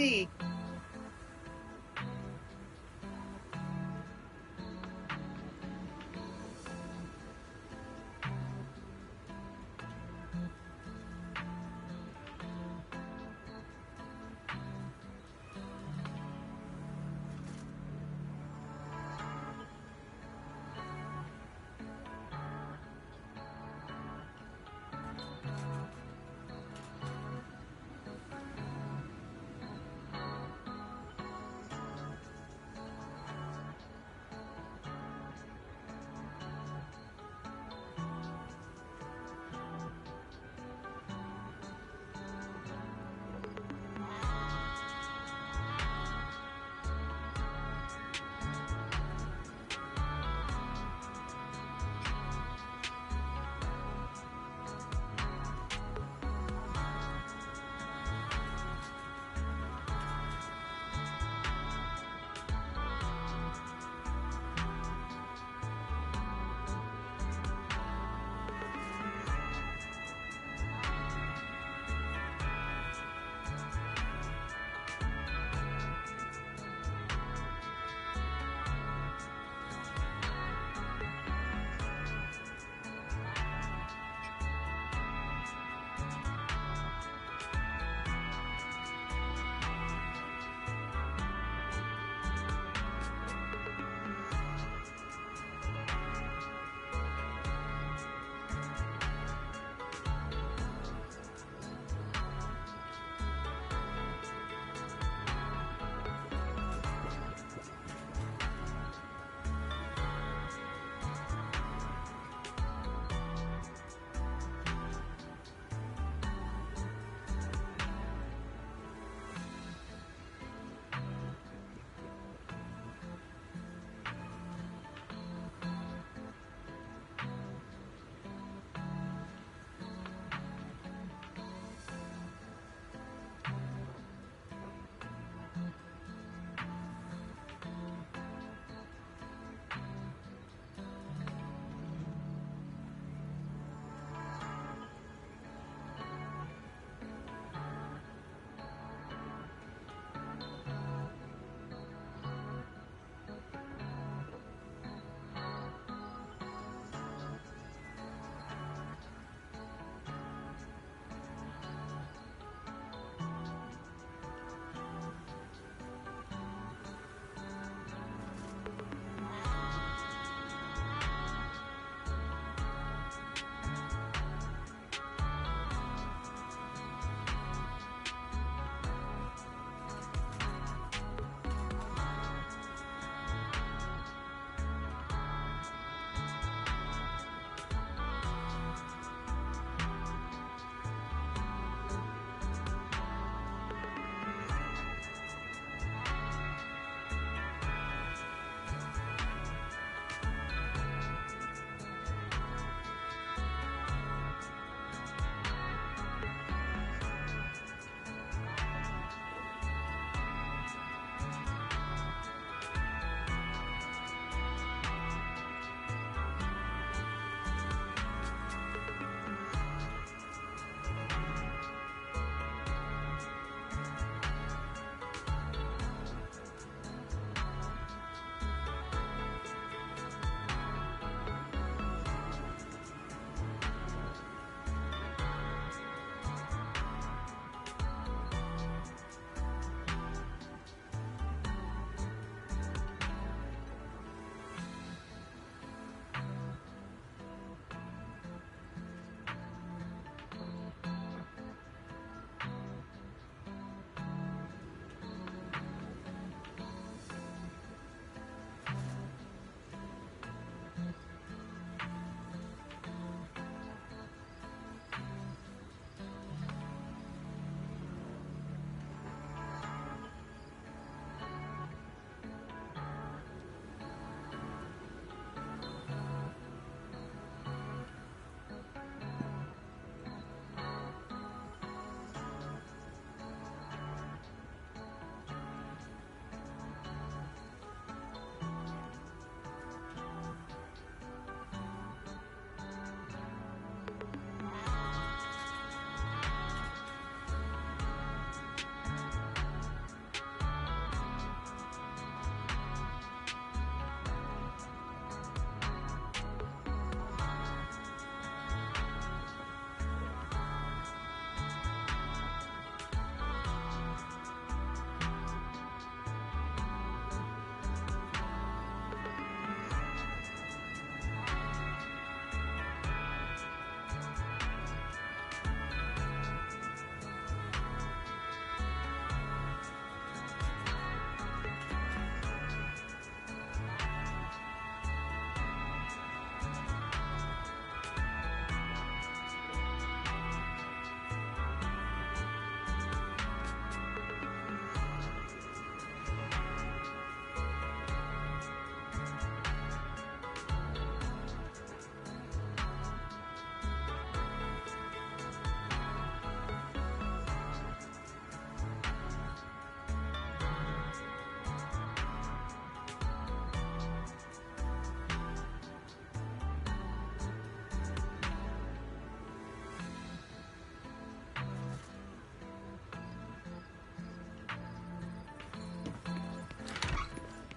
see.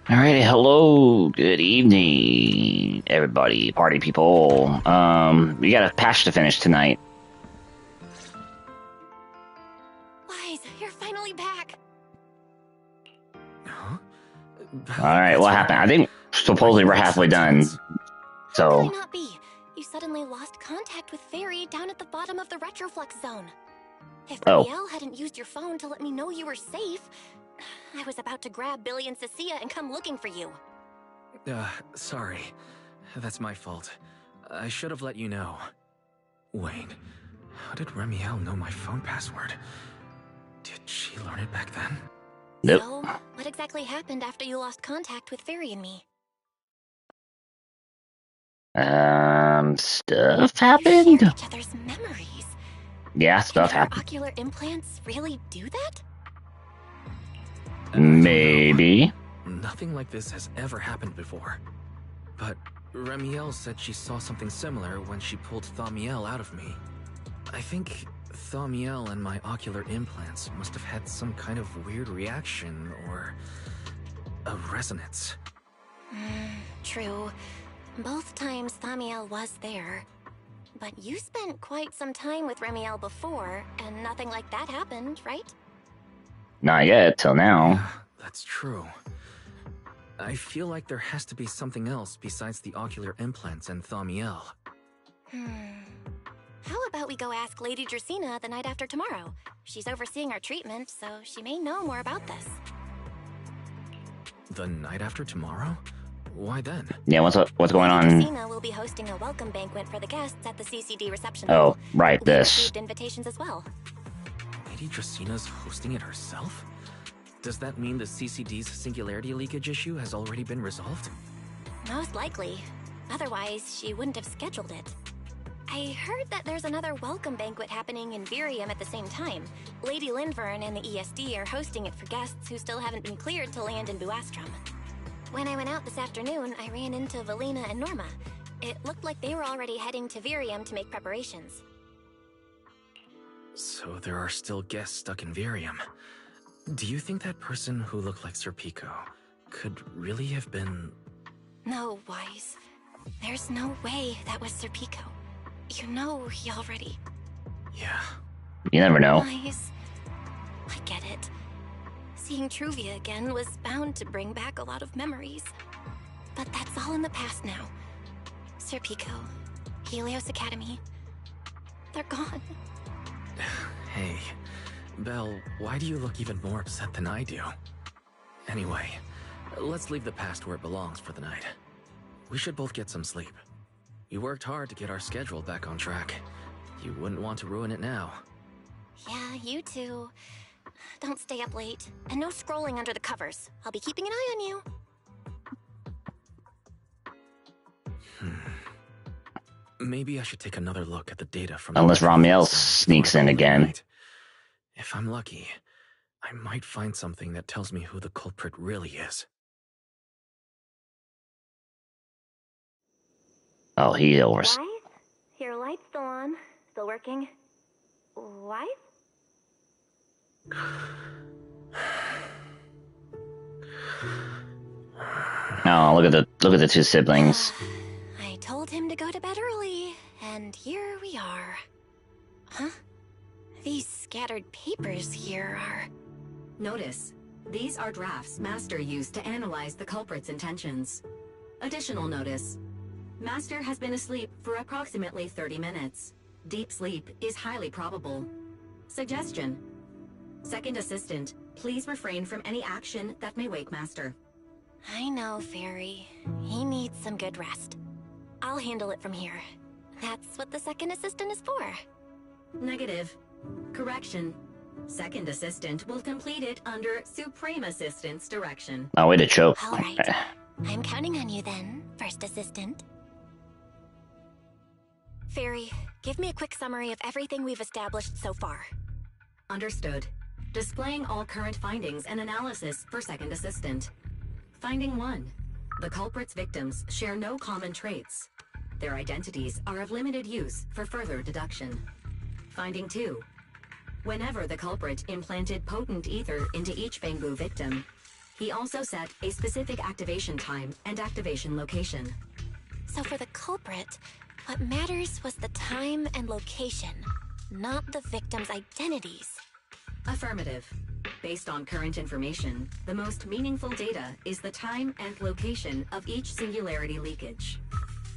Alrighty, hello, good evening, everybody, party people. We got a patch to finish tonight. Wise, you're finally back. Huh? Alright, what happened? I think supposedly we're halfway done. How So, could I not be? You suddenly lost contact with Fairy down at the bottom of the Retroflex zone. If Oh. Remielle hadn't used your phone to let me know you were safe, I was about to grab Billy and Cecilia and come looking for you. Sorry. That's my fault. I should have let you know. Wait, how did Remielle know my phone password? Did she learn it back then? Nope. So, what exactly happened after you lost contact with Fairy and me? Stuff You happened? shared each other's memories. Yeah, stuff Can our happened. ocular implants really do that? Maybe. Nothing like this has ever happened before. But Remielle said she saw something similar when she pulled Thaumiel out of me. I think Thaumiel and my ocular implants must have had some kind of weird reaction or a resonance. True. Both times Thamiel was there. But you spent quite some time with Remielle before, and nothing like that happened, right? Not yet, till now. Yeah, that's true. I feel like there has to be something else besides the ocular implants and Thaumiel. How about we go ask Lady Dracaena the night after tomorrow? She's overseeing our treatment, so she may know more about this. The night after tomorrow? Why then? Yeah, what's going Lady on? Dracaena will be hosting a welcome banquet for the guests at the CCD reception Oh, hall. right, We this. received invitations as well. Lady Dracina's hosting it herself? Does that mean the CCD's singularity leakage issue has already been resolved? Most likely. Otherwise, she wouldn't have scheduled it. I heard that there's another welcome banquet happening in Virium at the same time. Lady Lindvern and the ESD are hosting it for guests who still haven't been cleared to land in Buastrom. When I went out this afternoon, I ran into Valina and Norma. It looked like they were already heading to Virium to make preparations. So there are still guests stuck in Virium. Do you think that person who looked like Sir Pico could really have been... No, Wise. There's no way that was Sir Pico. You know he already... Yeah. You never know. Wise. I get it. Seeing Truvia again was bound to bring back a lot of memories. But that's all in the past now. Sir Pico, Helios Academy, they're gone. Hey, Belle, why do you look even more upset than I do? Anyway, let's leave the past where it belongs for the night. We should both get some sleep. We worked hard to get our schedule back on track. You wouldn't want to ruin it now. Yeah, you too. Don't stay up late. And no scrolling under the covers. I'll be keeping an eye on you. Maybe I should take another look at the data from... Unless the Ramiel Retroflex zone sneaks before I in call it a again. night. If I'm lucky, I might find something that tells me who the culprit really is. Oh, he over. Wise? Your light's still on. Still working. Wise? Oh, look at the two siblings. I told him to go to bed early, and here we are. Huh? These scattered papers here are... Notice, these are drafts Master used to analyze the culprit's intentions. Additional notice, Master has been asleep for approximately 30 minutes. Deep sleep is highly probable. Suggestion: Second Assistant, please refrain from any action that may wake Master. I know, Fairy. He needs some good rest. I'll handle it from here. That's what the second assistant is for. Negative. Correction. Second Assistant will complete it under Supreme Assistant's direction. Oh, way to choke. All right. I'm counting on you then, first assistant. Fairy, give me a quick summary of everything we've established so far. Understood. Displaying all current findings and analysis for Second Assistant. Finding 1. The culprit's victims share no common traits. Their identities are of limited use for further deduction. Finding 2. Whenever the culprit implanted potent ether into each Fangbu victim, He also set a specific activation time and activation location. So for the culprit, what matters was the time and location, not the victims' identities. Affirmative. Based on current information, the most meaningful data is the time and location of each singularity leakage.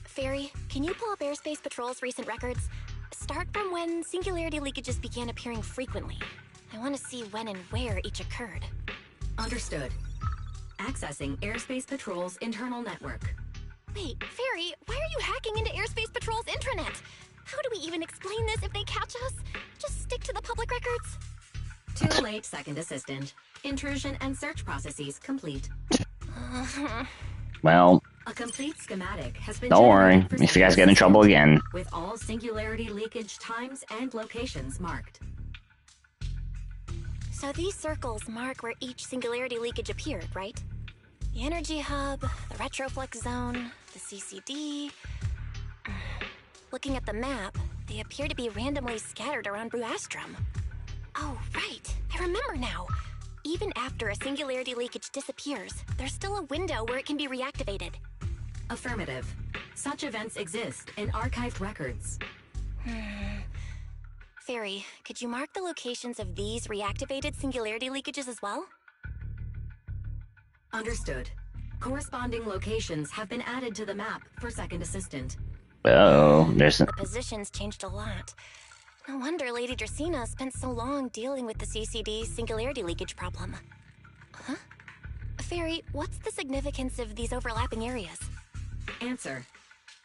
Fairy, can you pull up Airspace Patrol's recent records? Start from when singularity leakages began appearing frequently. I want to see when and where each occurred. Understood. Accessing Airspace Patrol's internal network. Wait, Fairy, why are you hacking into Airspace Patrol's intranet? How do we even explain this if they catch us? Just stick to the public records? Too late, Second Assistant. Intrusion and search processes complete. Well, A complete schematic has been don't worry generated for if you guys Second get in trouble Assistant, again. with all singularity leakage times and locations marked. So these circles mark where each singularity leakage appeared, right? The energy hub, the retroflex zone, the CCD. Looking at the map, they appear to be randomly scattered around Buastrom. Oh, right. I remember now. Even after a singularity leakage disappears, there's still a window where it can be reactivated. Affirmative. Such events exist in archived records. Fairy, could you mark the locations of these reactivated singularity leakages as well? Understood. Corresponding locations have been added to the map for Second Assistant. Oh, there's The positions changed a lot. No wonder Lady Dracaena spent so long dealing with the CCD's singularity leakage problem. Huh? Fairy, what's the significance of these overlapping areas? Answer.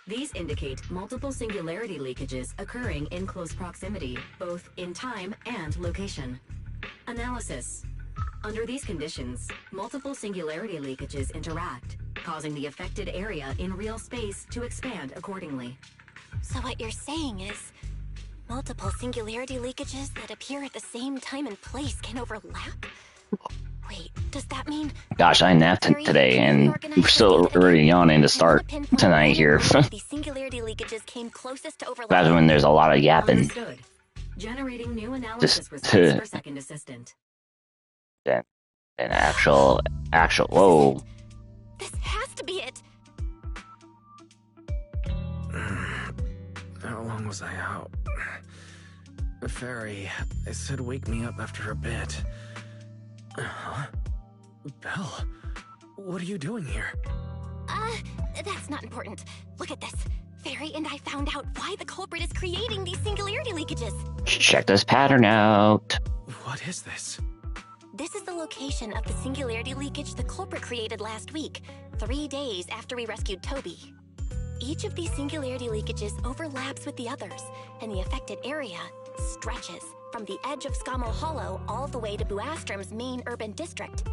These indicate multiple singularity leakages occurring in close proximity, both in time and location. Analysis. Under these conditions, multiple singularity leakages interact, causing the affected area in real space to expand accordingly. So what you're saying is, multiple singularity leakages that appear at the same time and place can overlap? Wait, does that mean... gosh, I napped today and I'm still already yawning to start tonight here. These singularity leakages came closest to That's overlapping. when there's a lot of yapping. Understood. Generating new analysis Just results for Second Assistant. Then an actual whoa. This has to be it. How long was I out? Fairy, I said wake me up after a bit. Huh? Belle, what are you doing here? That's not important. Look at this. Fairy and I found out why the culprit is creating these singularity leakages. Check this pattern out. What is this? This is the location of the singularity leakage the culprit created last week, 3 days after we rescued Toby. Each of these singularity leakages overlaps with the others, and the affected area stretches from the edge of Scommel Hollow all the way to Buastrom's main urban district.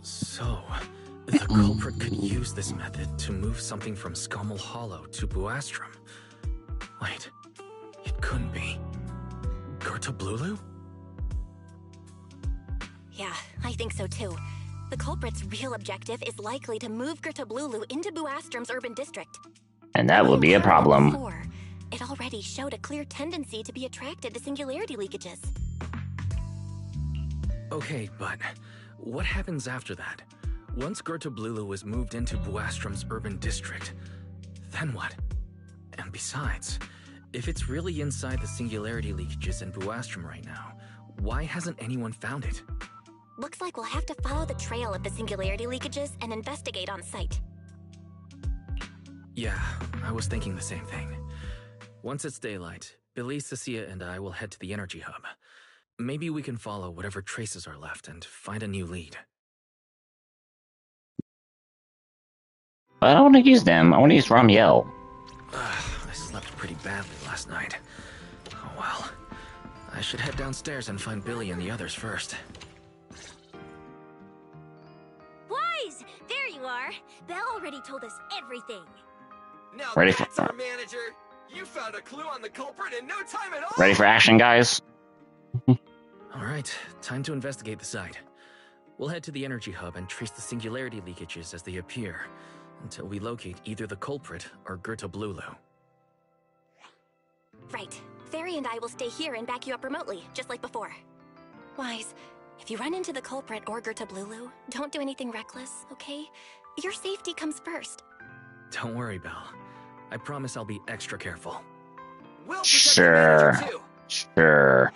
So, the culprit could use this method to move something from Scommel Hollow to Buastrom. Wait, it couldn't be. Gerta Blulu? Yeah, I think so too. The culprit's real objective is likely to move Gerta Blulu into Buastrom's urban district. And that will be a problem. Before, it already showed a clear tendency to be attracted to singularity leakages. Okay, but what happens after that? Once Gerta Blulu is moved into Buastrom's urban district, then what? And besides, if it's really inside the singularity leakages in Buastrom right now, why hasn't anyone found it? Looks like we'll have to follow the trail of the singularity leakages and investigate on site. Yeah, I was thinking the same thing. Once it's daylight, Billy, Cecilia, and I will head to the energy hub. Maybe we can follow whatever traces are left and find a new lead. But I don't want to use them. I want to use Remielle. I slept pretty badly last night. Oh well. I should head downstairs and find Billy and the others first. Wise! There you are! Belle already told us everything. Now Ready that's for- our manager. You found a clue on the culprit in no time at all. Ready for action, guys? Alright, time to investigate the site. We'll head to the energy hub and trace the singularity leakages as they appear, until we locate either the culprit or Gerta Blulu. Right. Fairy and I will stay here and back you up remotely, just like before. Wise, If you run into the culprit or Gerta Blulu, don't do anything reckless, okay? Your safety comes first. Don't worry, Belle. I promise I'll be extra careful. We'll protect Sure. the manager too. Sure.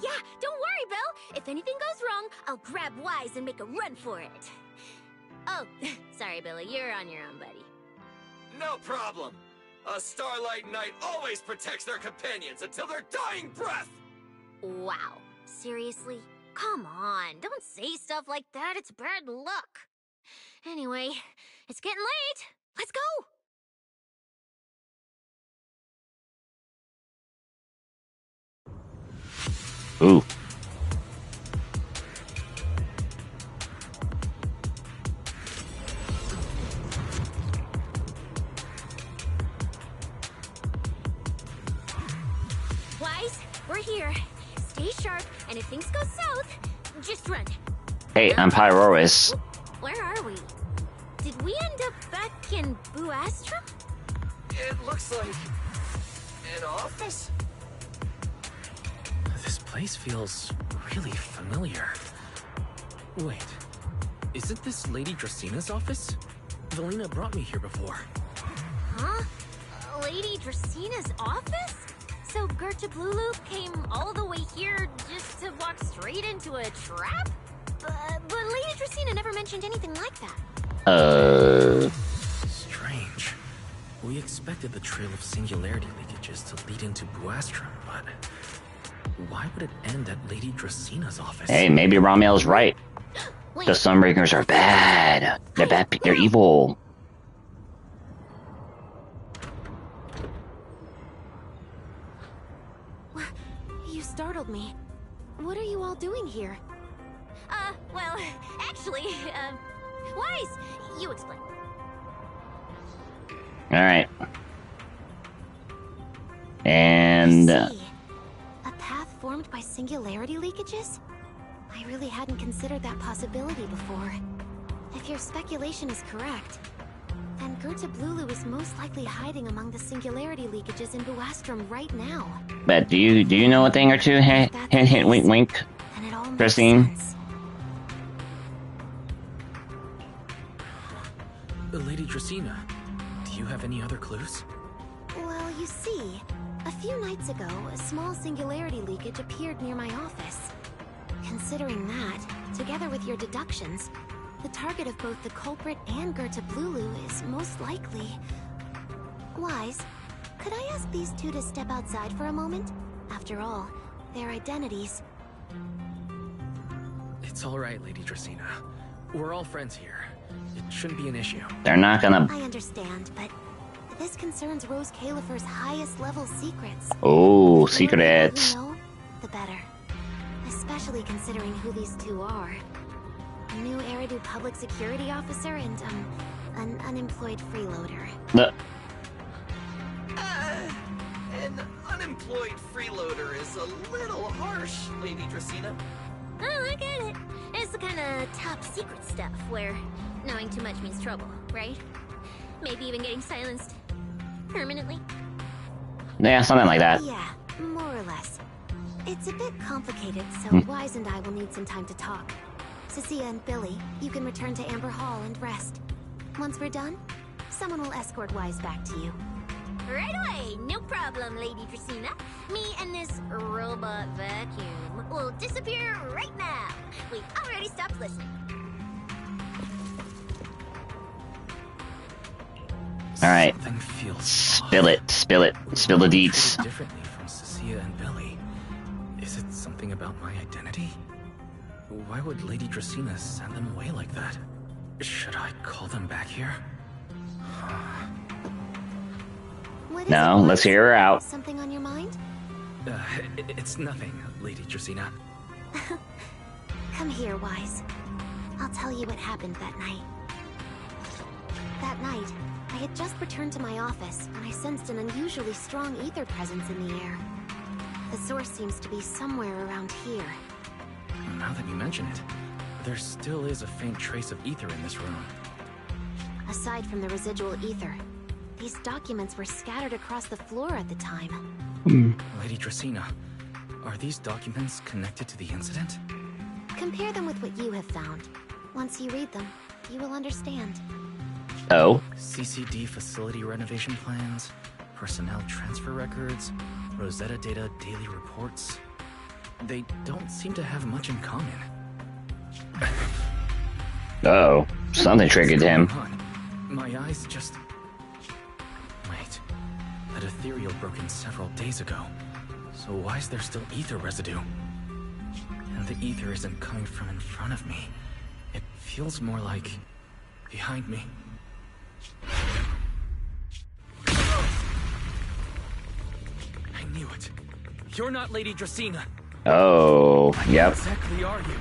Yeah, don't worry, Belle. If anything goes wrong, I'll grab Wise and make a run for it. Oh, sorry, Billy. You're on your own, buddy. No problem. A Starlight Knight always protects their companions until their dying breath. Wow. Seriously? Come on. Don't say stuff like that. It's bad luck. Anyway, it's getting late. Let's go. Ooh. Wise, we're here. Stay sharp, and if things go south, just run. Hey, I'm Pyroris. Where are we? Did we end up back in Buastrum? It looks like an office. This place feels really familiar. Wait, isn't this Lady Dracina's office? Valina brought me here before. Huh? Lady Dracina's office? So Gerta Blulu came all the way here just to walk straight into a trap? But Lady Dracina never mentioned anything like that. Strange. We expected the trail of singularity leakages to lead into Buastrum, but why would it end at Lady Dracina's office? Hey, maybe Remielle's right. Wait, The Sunbreakers are bad. They're bad. They're evil. You startled me. What are you all doing here? well, actually, Wise, you explain. All right. And I see. A path formed by singularity leakages? I really hadn't considered that possibility before. If your speculation is correct, then Gerta Blulu is most likely hiding among the singularity leakages in Buastrum right now. but do you know a thing or two? Hint, hint, hint, wink, wink. And it all makes Christine? sense. Lady Dracina, do you have any other clues? Well, you see, a few nights ago, a small singularity leakage appeared near my office. Considering that, together with your deductions, the target of both the culprit and Gerta Blulu is most likely... Wise, could I ask these two to step outside for a moment? After all, their identities... It's all right, Lady Dracina. We're all friends here. It shouldn't be an issue. They're not gonna. I understand, but this concerns Rose Califer's highest level secrets. Oh, The more people secrets. who know, the better. Especially considering who these two are. A new Eridu public security officer and, an unemployed freeloader. The, An unemployed freeloader is a little harsh, Lady Dracina. Oh, I get it. It's the kind of top secret stuff where knowing too much means trouble, right? Maybe even getting silenced permanently. yeah, something like that. Yeah, more or less. It's a bit complicated, so Wise and I will need some time to talk. Cecilia and Billy, you can return to Amber Hall and rest. Once we're done, someone will escort Wise back to you. Right away, no problem, Lady Dracina. Me and this robot vacuum will disappear right now. We've already stopped listening. All right. Something feels Spill it. Spill it. Spill the deets. treated differently from Cecilia and Billy. Is it something about my identity? Why would Lady Dracina send them away like that? Should I call them back here? What is No, it, let's Wise? hear her out. Something on your mind? It's nothing, Lady Dracina. Come here, Wise. I'll tell you what happened that night. That night, I had just returned to my office when I sensed an unusually strong ether presence in the air. The source seems to be somewhere around here. Now that you mention it, there still is a faint trace of ether in this room. Aside from the residual ether, these documents were scattered across the floor at the time. Lady Dracina, are these documents connected to the incident? Compare them with what you have found. Once you read them, you will understand. Oh. CCD facility renovation plans, personnel transfer records, Rosetta data daily reports. They don't seem to have much in common. Oh, something triggered him. My eyes just... Wait. That ethereal broke in several days ago. So why is there still ether residue? And the ether isn't coming from in front of me. It feels more like... behind me. I knew it. You're not Lady Dracaena. Oh, yep. Who exactly are you?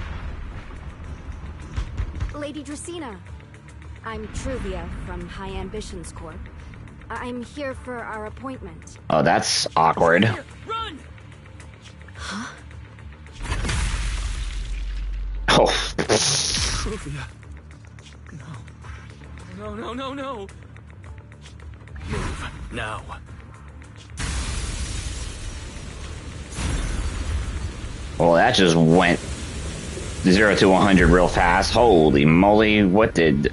Lady Dracaena. I'm Truvia from High Ambitions Corp. I'm here for our appointment. Oh, that's awkward. Run! Huh? Oh. Truvia. No. Move now. Well, that just went 0 to 100 real fast. Holy moly, what did...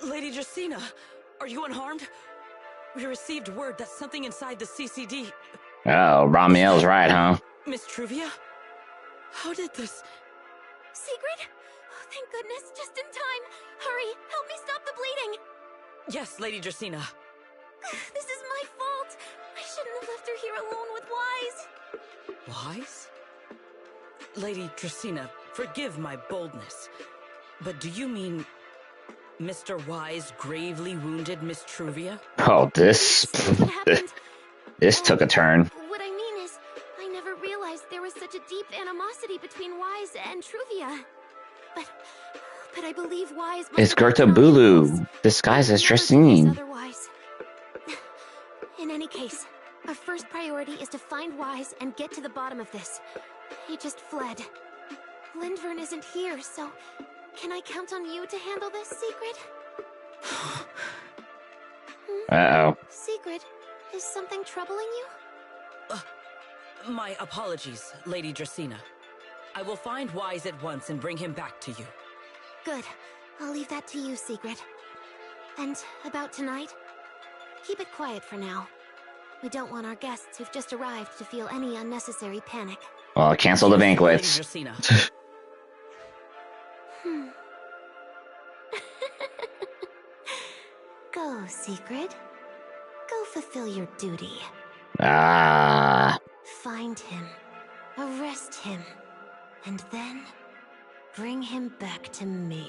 Lady Dracaena, are you unharmed? We received word that something inside the CCD... Oh, Remielle's right, huh? Miss Truvia? How did this... Secret? Oh, thank goodness, just in time. Hurry, help me stop the bleeding. Yes, Lady Dracaena. This is my fault. I shouldn't have left her here alone with Wise. Wise? Lady Dracaena, forgive my boldness. But do you mean... Mr. Wise gravely wounded Miss Truvia? Oh, this... What happened? This took a turn. What I mean is, I never realized there was such a deep animosity between Wise and Truvia. But I believe Wise must It's have Gerta found Bulu, Wise. disguised as Never do this Tracine. otherwise. In any case, our first priority is to find Wise and get to the bottom of this. He just fled. Lindvern isn't here, so can I count on you to handle this, Secret? Uh-oh. Secret, is something troubling you? My apologies, Lady Dracaena. I will find Wise at once and bring him back to you. Good. I'll leave that to you, Secret. And about tonight? Keep it quiet for now. We don't want our guests who've just arrived to feel any unnecessary panic. Well, cancel the Lady banquets. Dracaena. Go, Secret. Go fulfill your duty. Ah. Find him. Arrest him. And then bring him back to me.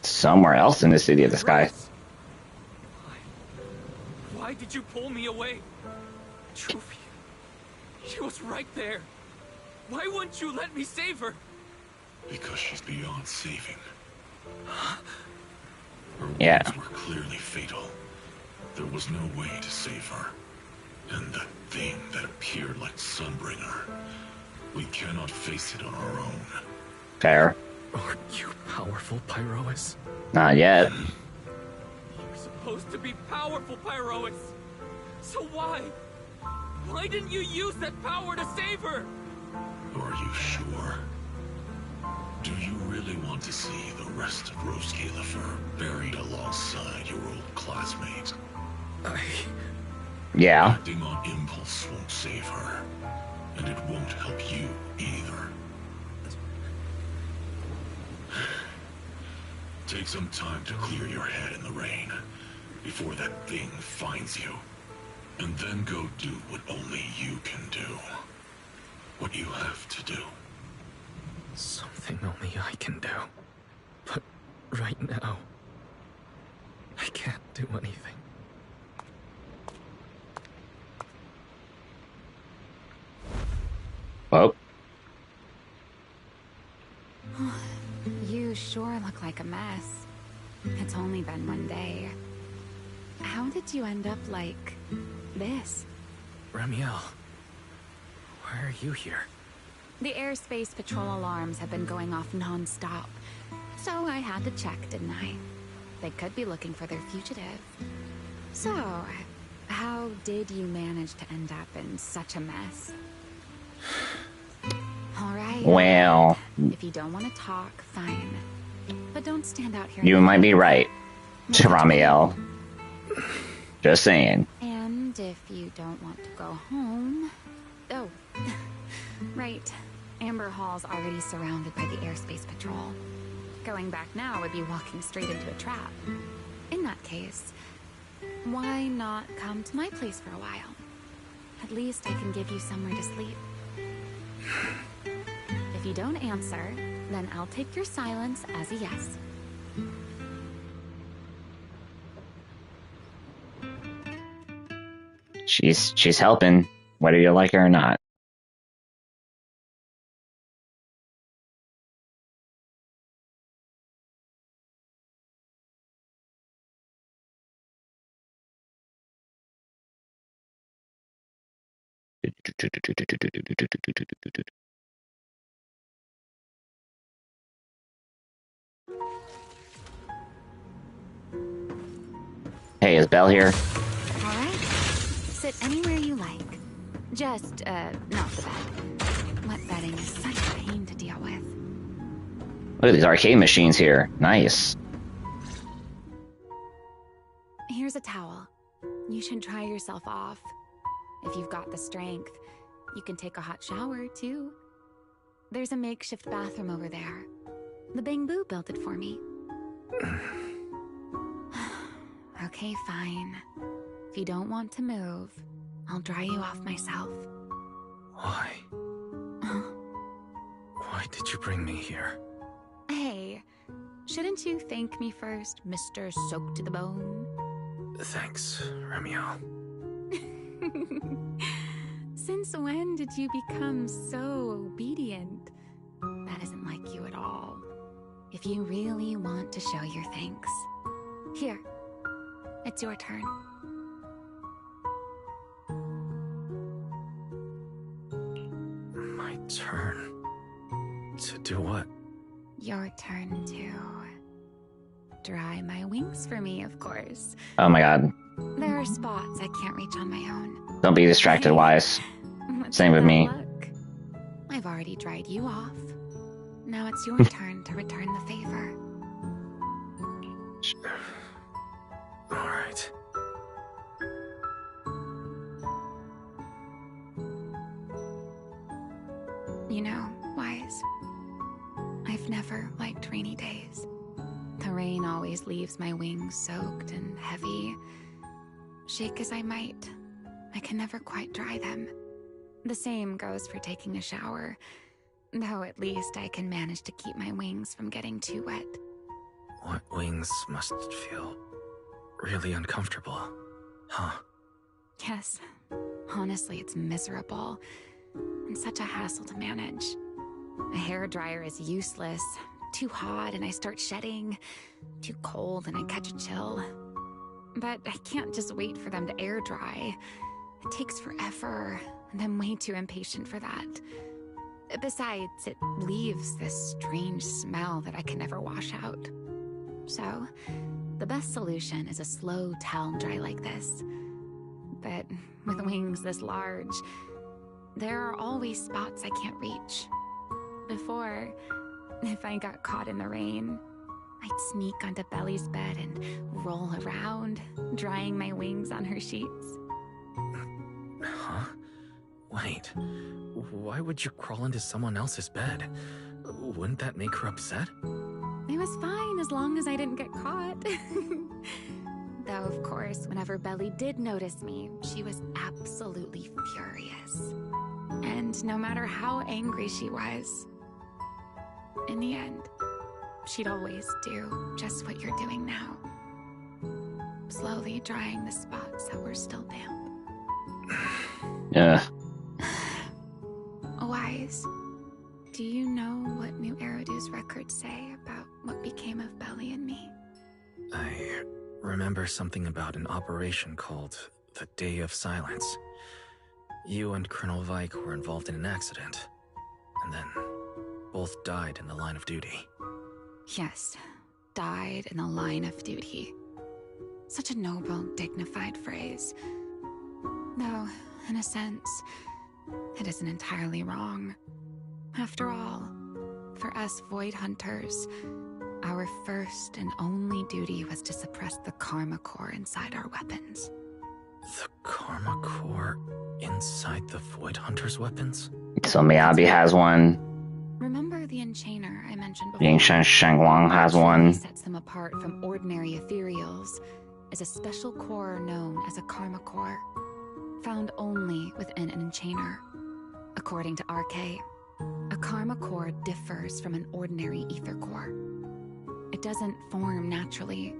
Somewhere else in the city of the sky. Why did you pull me away? Truvia. She was right there. Why wouldn't you let me save her? Because she's beyond saving. Her Yeah. wounds were clearly fatal. There was no way to save her. And that thing that appeared like Sunbringer, we cannot face it on our own. Fair. Are you powerful, Pyrois? Not yet. You're supposed to be powerful, Pyrois. So why? Why didn't you use that power to save her? Are you sure? Do you really want to see the rest of Rose Califer buried alongside your old classmate? Yeah. Acting on impulse won't save her, and it won't help you either. Take some time to clear your head in the rain before that thing finds you. And then go do what only you can do. What you have to do. Something only I can do. But right now, I can't do anything. Oh. You sure look like a mess. It's only been one day. How did you end up like this? Remielle, why are you here? The airspace patrol alarms have been going off non-stop. So I had to check, didn't I? They could be looking for their fugitive. So, how did you manage to end up in such a mess? Alright. Well, If you don't want to talk, fine. But don't stand out here. you might be right, Remielle. Just saying. And if you don't want to go home... Oh, right. Amber Hall's already surrounded by the airspace patrol. Going back now would be walking straight into a trap. In that case, why not come to my place for a while? At least I can give you somewhere to sleep. If you don't answer, then I'll take your silence as a yes. She's helping, whether you like her or not. Hey, is Belle here? Alright. Sit anywhere you like. Just, not the bed. Wet bedding is such a pain to deal with. Look at these arcade machines here. Nice. Here's a towel. You should dry yourself off. If you've got the strength, you can take a hot shower, too. There's a makeshift bathroom over there. The Bang-Boo built it for me. Okay, fine. If you don't want to move, I'll dry you off myself. Why? Why did you bring me here? Hey, shouldn't you thank me first, Mr. Soaked to the Bone? Thanks, Remielle. Since when did you become so obedient? That isn't like you at all. If you really want to show your thanks, here, it's your turn. My turn? To do what? Your turn to dry my wings for me, of course. Oh my god. There are spots I can't reach on my own. Don't be distracted, Wise. What's Same with that me. look? I've already dried you off. Now it's your turn to return the favor. Alright. You know, Wise, I've never liked rainy days. The rain always leaves my wings soaked and heavy. Shake as I might, I can never quite dry them. The same goes for taking a shower, though at least I can manage to keep my wings from getting too wet. Wet wings must feel really uncomfortable, huh? Yes, honestly, it's miserable and such a hassle to manage. A hairdryer is useless. Too hot and I start shedding. Too cold and I catch a chill. But I can't just wait for them to air dry. It takes forever, and I'm way too impatient for that. Besides, it leaves this strange smell that I can never wash out. So, the best solution is a slow towel dry like this. But with wings this large, there are always spots I can't reach. Before, if I got caught in the rain, I'd sneak onto Belly's bed and roll around, drying my wings on her sheets. Huh? Wait, why would you crawl into someone else's bed? Wouldn't that make her upset? It was fine as long as I didn't get caught. Though, of course, whenever Belly did notice me, she was absolutely furious. And no matter how angry she was, in the end, she'd always do just what you're doing now. Slowly drying the spots that were still damp. Yeah. Wise, do you know what New Eridu's records say about what became of Belly and me? I remember something about an operation called the Day of Silence. You and Colonel Vike were involved in an accident, and then both died in the line of duty. Yes, died in the line of duty. Such a noble, dignified phrase. Though, in a sense, it isn't entirely wrong. After all, for us Void Hunters, our first and only duty was to suppress the Karma Core inside our weapons. The Karma Core inside the Void Hunter's weapons? So Miyabi has one. Remember the Enchainer I mentioned before? Ying Shen Shenglong has What truly one. sets them apart from ordinary ethereals is a special core known as a Karma Core, found only within an Enchainer. According to RK, a Karma Core differs from an ordinary ether core. It doesn't form naturally.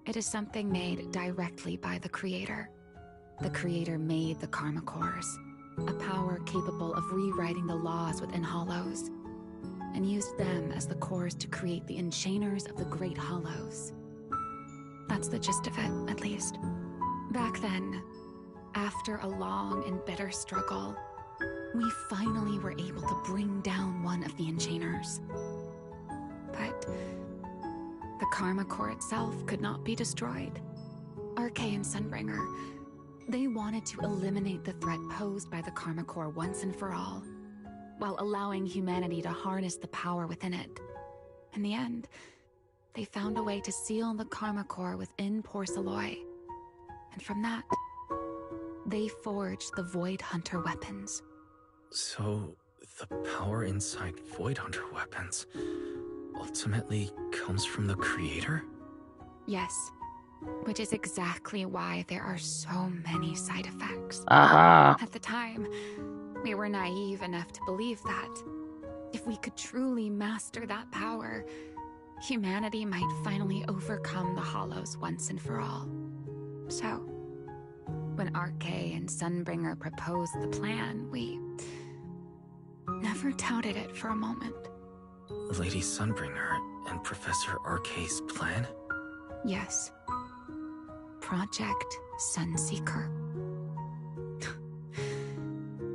It is something made directly by the Creator. The Creator made the Karma Cores, a power capable of rewriting the laws within Hollows, and used them as the cores to create the Enchainers of the Great Hollows. That's the gist of it, at least. Back then, after a long and bitter struggle, we finally were able to bring down one of the Enchainers. But the Karma Core itself could not be destroyed. RK and Sunbringer, they wanted to eliminate the threat posed by the Karma Core once and for all, while allowing humanity to harness the power within it. In the end, they found a way to seal the Karma Core within Porceloy. And from that, they forged the Void Hunter weapons. So, the power inside Void Hunter weapons ultimately comes from the Creator? Yes, which is exactly why there are so many side effects. Aha. At the time, we were naive enough to believe that if we could truly master that power, humanity might finally overcome the Hollows once and for all. So, when RK and Sunbringer proposed the plan, we never doubted it for a moment. Lady Sunbringer and Professor RK's plan? Yes. Project Sunseeker.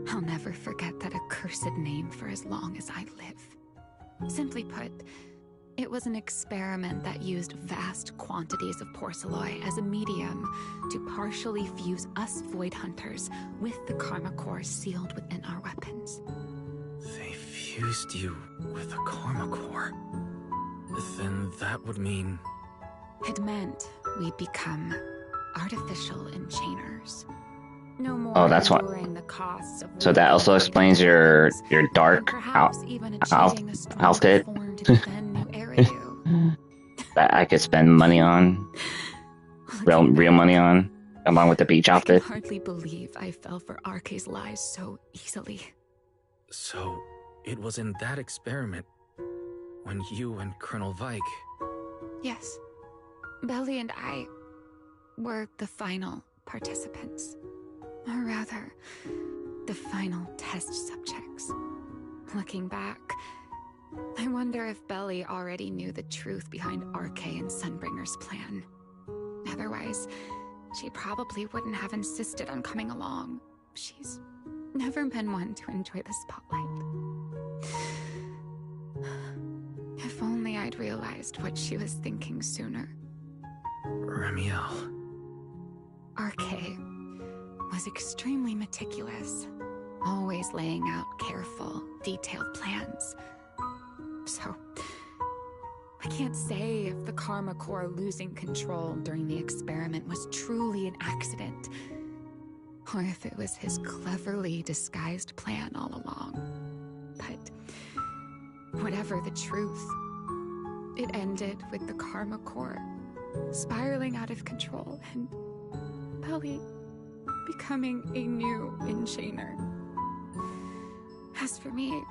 I'll never forget that accursed name for as long as I live. Simply put, it was an experiment that used vast quantities of porceloy as a medium to partially fuse us Void Hunters with the Karma Core sealed within our weapons. They fused you with a Karma Core. Then that would mean... It meant we'd become artificial enchainers. No more Oh, that's what. enduring the costs of So that also explains your dark perhaps even achieving a strong outfit form to defend New Eridu. that I could spend money on, real money on, along with the beach I outfit. can hardly believe I fell for RK's lies so easily. So, it was in that experiment when you and Colonel Vike... Yes. Belly and I were the final participants. Or rather, the final test subjects. Looking back, I wonder if Belly already knew the truth behind RK and Sunbringer's plan. Otherwise, she probably wouldn't have insisted on coming along. She's never been one to enjoy the spotlight. If only I'd realized what she was thinking sooner. Remielle... RK was extremely meticulous, always laying out careful, detailed plans. So, I can't say if the Karma Core losing control during the experiment was truly an accident, or if it was his cleverly disguised plan all along. But whatever the truth, it ended with the Karma Core spiraling out of control and Belly becoming a new Enchainer. As for me,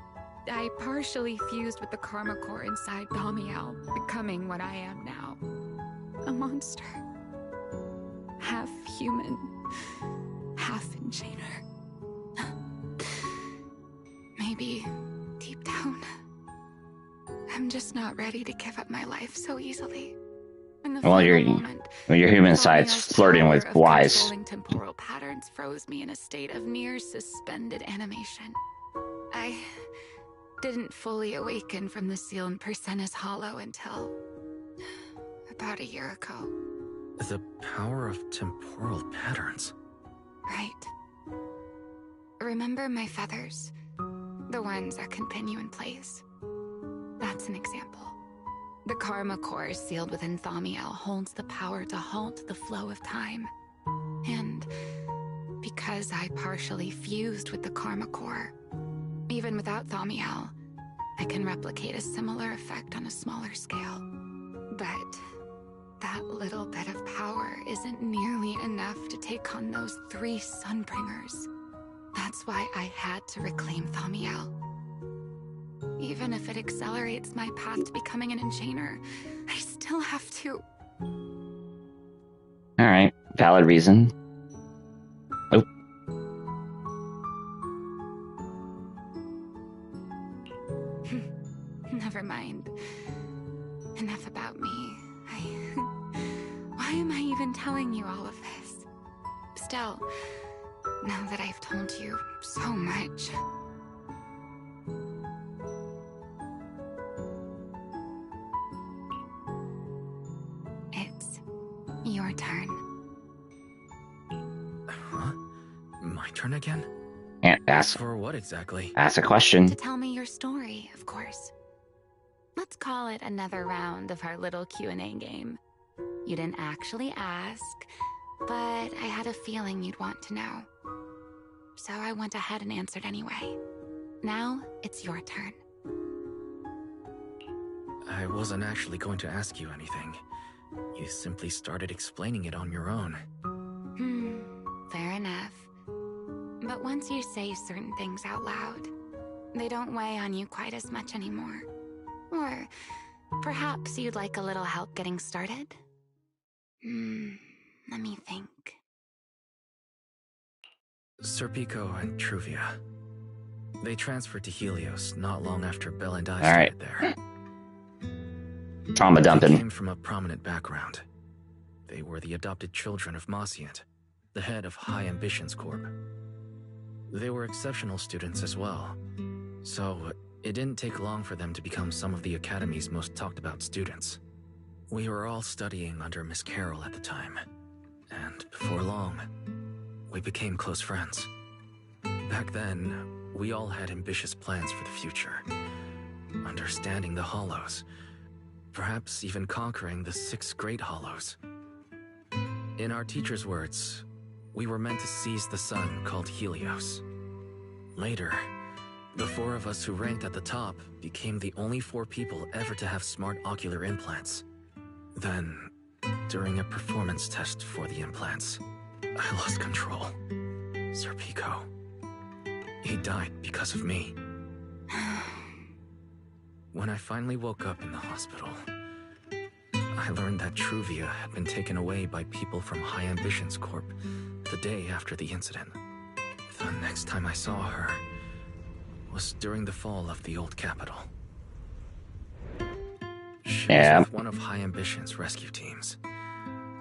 I partially fused with the Karma Core inside Remielle, becoming what I am now. A monster. Half human, half Enchainer. Maybe, deep down, I'm just not ready to give up my life so easily. Well, your human side's flirting with Wise. Controlling temporal patterns froze me in a state of near suspended animation. didn't fully awaken from the seal in Persena's Hollow until about a year ago. The power of temporal patterns. Right. Remember my feathers? The ones that can pin you in place? That's an example. The karma core sealed within Thamiel holds the power to halt the flow of time. And because I partially fused with the karma core, even without Thamiel, I can replicate a similar effect on a smaller scale. But that little bit of power isn't nearly enough to take on those 3 Sunbringers. That's why I had to reclaim Thamiel. Even if it accelerates my path to becoming an enchainer, I still have to... Alright, valid reason. Oh. Never mind. Enough about me. Why am I even telling you all of this? Still, now that I've told you so much... It's your turn. Huh? My turn again? Can't ask. For what exactly? Ask a question. To tell me your story, of course. Let's call it another round of our little Q&A game. You didn't actually ask, but I had a feeling you'd want to know. So I went ahead and answered anyway. Now, it's your turn. I wasn't actually going to ask you anything. You simply started explaining it on your own. Fair enough. But once you say certain things out loud, they don't weigh on you quite as much anymore. Or perhaps you'd like a little help getting started? Let me think. Serpico and Truvia. They transferred to Helios not long after Belle and I Alright. started there. Trauma They dumping. came from a prominent background. They were the adopted children of Masiant, the head of High Ambitions Corp. They were exceptional students as well, so it didn't take long for them to become some of the Academy's most talked about students. We were all studying under Miss Carroll at the time, and before long, we became close friends. Back then, we all had ambitious plans for the future, understanding the Hollows, perhaps even conquering the 6 Great Hollows. In our teacher's words, we were meant to seize the sun called Helios. Later, the 4 of us who ranked at the top became the only 4 people ever to have smart ocular implants. Then, during a performance test for the implants, I lost control. Serpico. He died because of me. When I finally woke up in the hospital, I learned that Truvia had been taken away by people from High Ambitions Corp the day after the incident. The next time I saw her was during the fall of the old capital. She was with one of High Ambitions' rescue teams.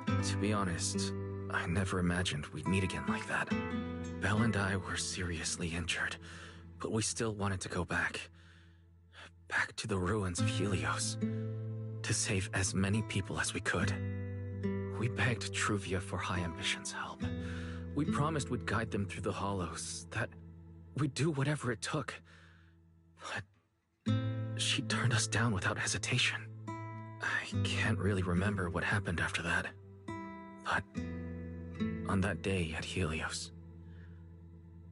To be honest, I never imagined we'd meet again like that. Belle and I were seriously injured, but we still wanted to go back to the ruins of Helios, to save as many people as we could. We begged Truvia for High Ambitions' help. We promised we'd guide them through the Hollows, that we'd do whatever it took. But she turned us down without hesitation. I can't really remember what happened after that. But on that day at Helios,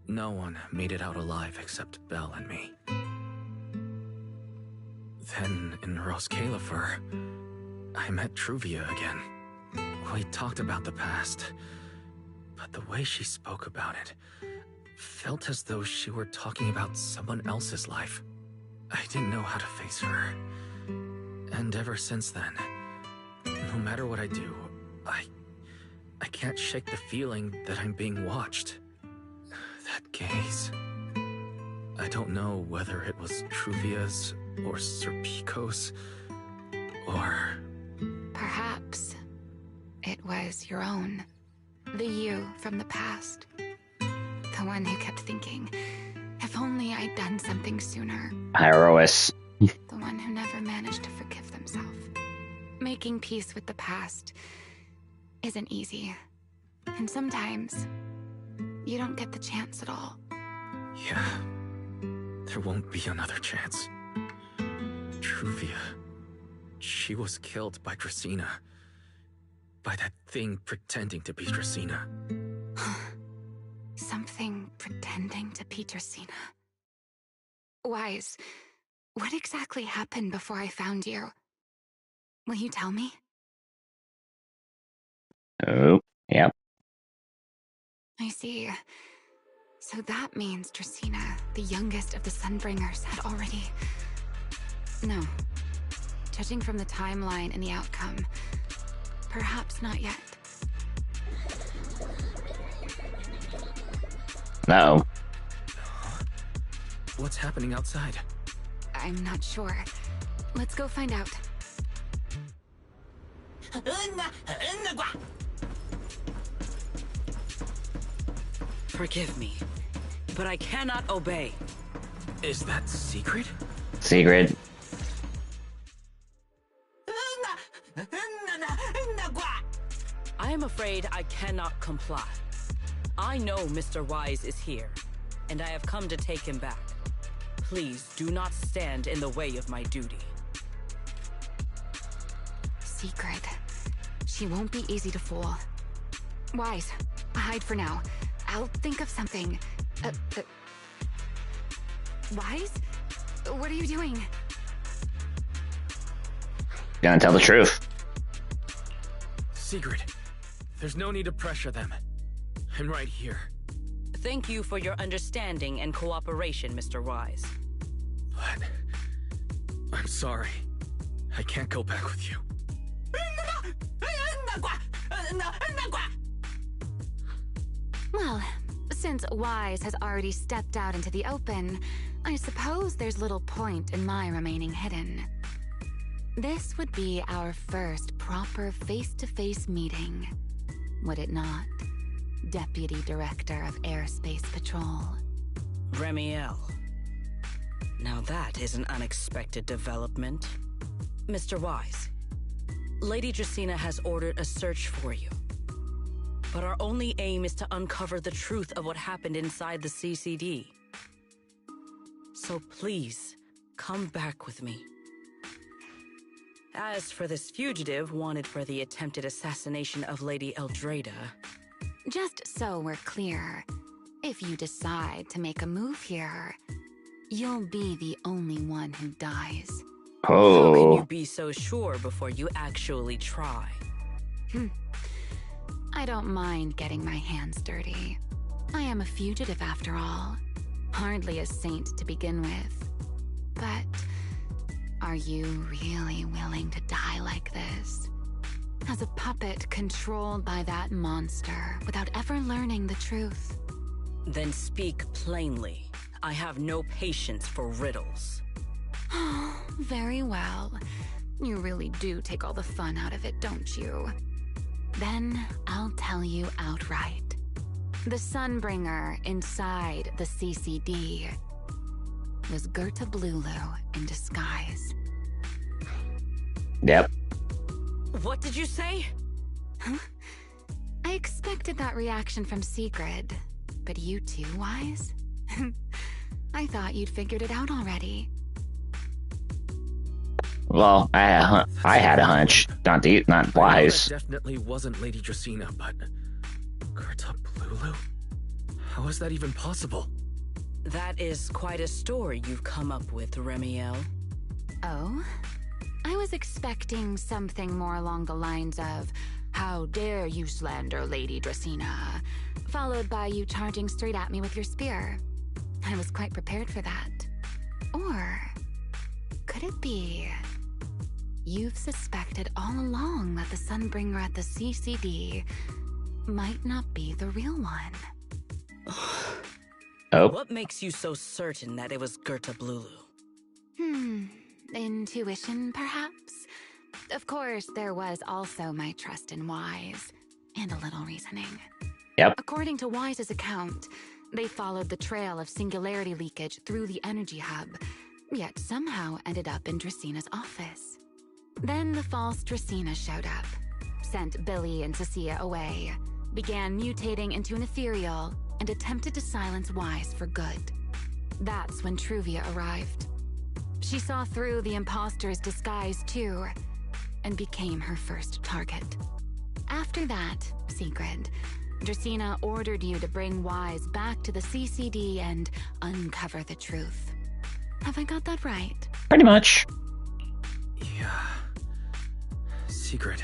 no one made it out alive except Belle and me. Then in Roskalifer, I met Truvia again. We talked about the past, but the way she spoke about it felt as though she were talking about someone else's life. I didn't know how to face her. And ever since then, no matter what I do, I can't shake the feeling that I'm being watched. That gaze. I don't know whether it was Truvia's or Serpico's, or... Perhaps it was your own. The you from the past. The one who kept thinking, if If only I'd done something sooner. Hierois. The one who never managed to forgive themselves. Making peace with the past isn't easy. And sometimes, you don't get the chance at all. Yeah. There won't be another chance. Truvia. She was killed by Dracena. By that thing pretending to be Dracena. Something pretending to be Dracena. Wise, what exactly happened before I found you? Will you tell me? Oh, yep. I see. So that means Dracena, the youngest of the Sunbringers, had already... No. Judging from the timeline and the outcome, perhaps not yet. No. What's happening outside? I'm not sure. Let's go find out. Forgive me, but I cannot obey. Is that secret? Sigrid. I am afraid I cannot comply. I know Mr. Wise is here, and I have come to take him back. Please do not stand in the way of my duty. Secret. She won't be easy to fool. Wise, hide for now. I'll think of something. Wise? What are you doing? Gonna tell the truth. Sigrid, there's no need to pressure them. I'm right here. Thank you for your understanding and cooperation, Mr. Wise. But... I'm sorry. I can't go back with you. Well, since Wise has already stepped out into the open, I suppose there's little point in my remaining hidden. This would be our first proper face-to-face meeting, would it not, Deputy Director of Airspace Patrol? Remielle. Now that is an unexpected development. Mr. Wise, Lady Dracena has ordered a search for you. But our only aim is to uncover the truth of what happened inside the CCD. So please, come back with me. As for this fugitive wanted for the attempted assassination of Lady Eldrada... Just so we're clear, if you decide to make a move here, you'll be the only one who dies. How can you Oh. be so sure before you actually try? I don't mind getting my hands dirty. I am a fugitive after all. Hardly a saint to begin with. But are you really willing to die like this? As a puppet controlled by that monster without ever learning the truth? Then speak plainly. I have no patience for riddles. Very well. You really do take all the fun out of it, don't you? Then I'll tell you outright. The Sunbringer inside the CCD was Gerta Blulu in disguise. Yep. What did you say? Huh? I expected that reaction from Sigrid, but you too, Wise? I thought you'd figured it out already. Well, I had a hunch. Not I know Wise. that definitely wasn't Lady Dracena, but... Gerta Blulu? How is that even possible? That is quite a story you've come up with, Remielle. Oh? I was expecting something more along the lines of, "How dare you slander Lady Dracena?" followed by you charging straight at me with your spear. I was quite prepared for that. Or could it be you've suspected all along that the Sunbringer at the CCD might not be the real one? Oh. What makes you so certain that it was Gerta Blulu? Intuition, perhaps? Of course, there was also my trust in Wise, and a little reasoning. Yep. According to Wise's account, They followed the trail of singularity leakage through the energy hub, yet somehow ended up in Dracena's office. Then the false Dracena showed up, sent Billy and Cecilia away, began mutating into an ethereal, and attempted to silence Wise for good. That's when Truvia arrived. She saw through the imposter's disguise too, and became her first target. After that, Sigrid, Dracena ordered you to bring Wise back to the CCD and uncover the truth. Have I got that right? Pretty much. Yeah. Secret.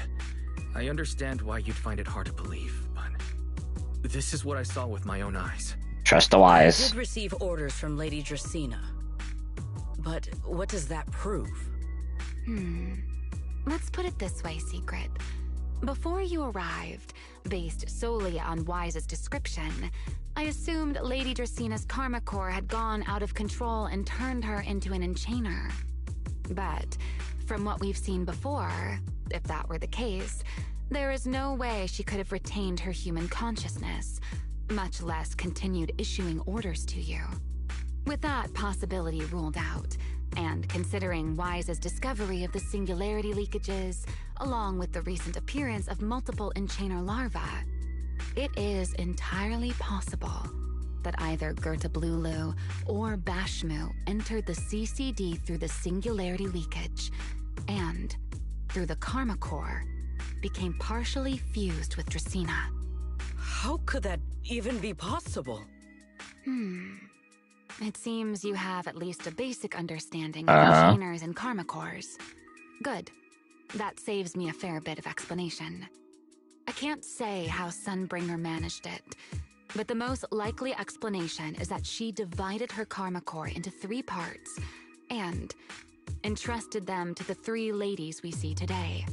I understand why you'd find it hard to believe, but this is what I saw with my own eyes. Trust the I wise. did receive orders from Lady Dracena. But what does that prove? Let's put it this way, Secret. Before you arrived, based solely on Wise's description, I assumed Lady Dracena's karma core had gone out of control and turned her into an enchainer. But from what we've seen before, if that were the case, there is no way she could have retained her human consciousness, much less continued issuing orders to you. With that possibility ruled out, and considering Wise's discovery of the singularity leakages, along with the recent appearance of multiple enchainer larvae, it is entirely possible that either Gertablulu or Bashmu entered the CCD through the singularity leakage, and, through the karma core, became partially fused with Dracena. How could that even be possible? It seems you have at least a basic understanding of enchainers and karma cores. Good. That saves me a fair bit of explanation. I can't say how Sunbringer managed it, but the most likely explanation is that she divided her karma core into 3 parts and entrusted them to the 3 ladies we see today.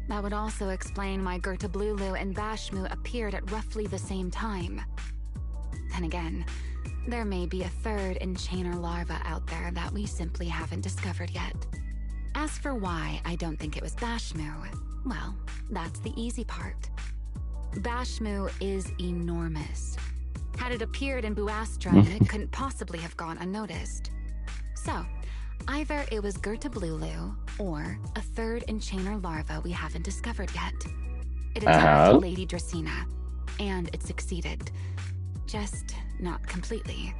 That would also explain why Gertablulu and Bashmu appeared at roughly the same time. Then again, there may be a 3rd enchainer larva out there that we simply haven't discovered yet. As for why I don't think it was Bashmu, well, that's the easy part. Bashmu is enormous. Had it appeared in Buastrum, it couldn't possibly have gone unnoticed. So, either it was Gertablulu or a 3rd enchainer larva we haven't discovered yet. It attacked Lady Dracena, and it succeeded. Just not completely.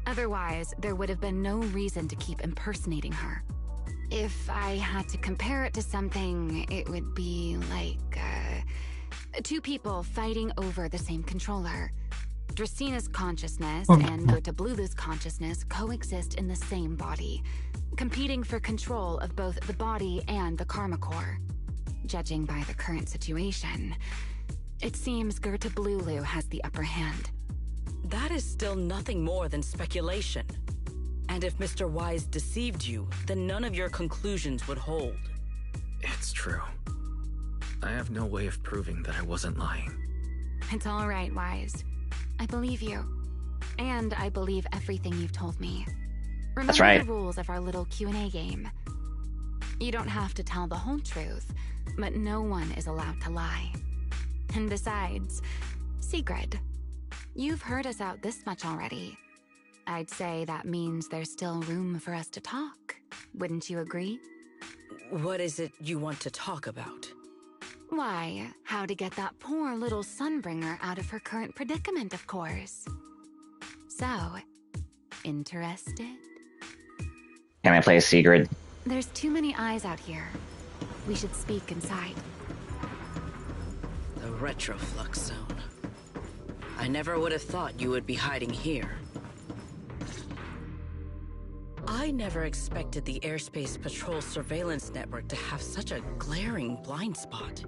Otherwise, there would have been no reason to keep impersonating her. If I had to compare it to something, it would be like, 2 people fighting over the same controller. Dracena's consciousness and Gertablulu's consciousness coexist in the same body, competing for control of both the body and the karma core. Judging by the current situation, it seems Gertablulu has the upper hand. That is still nothing more than speculation. And if Mr. Wise deceived you, then none of your conclusions would hold. It's true. I have no way of proving that I wasn't lying. It's all right, Wise. I believe you. And I believe everything you've told me. Remember That's right. The rules of our little Q&A game. You don't have to tell the whole truth, but no one is allowed to lie. And besides, Sigrid, you've heard us out this much already. I'd say that means there's still room for us to talk. Wouldn't you agree? What is it you want to talk about? Why, how to get that poor little Sunbringer out of her current predicament, of course. So, interested? Can I play as Sigrid? There's too many eyes out here. We should speak inside. The retroflux zone. I never would have thought you would be hiding here. I never expected the Airspace Patrol surveillance network to have such a glaring blind spot.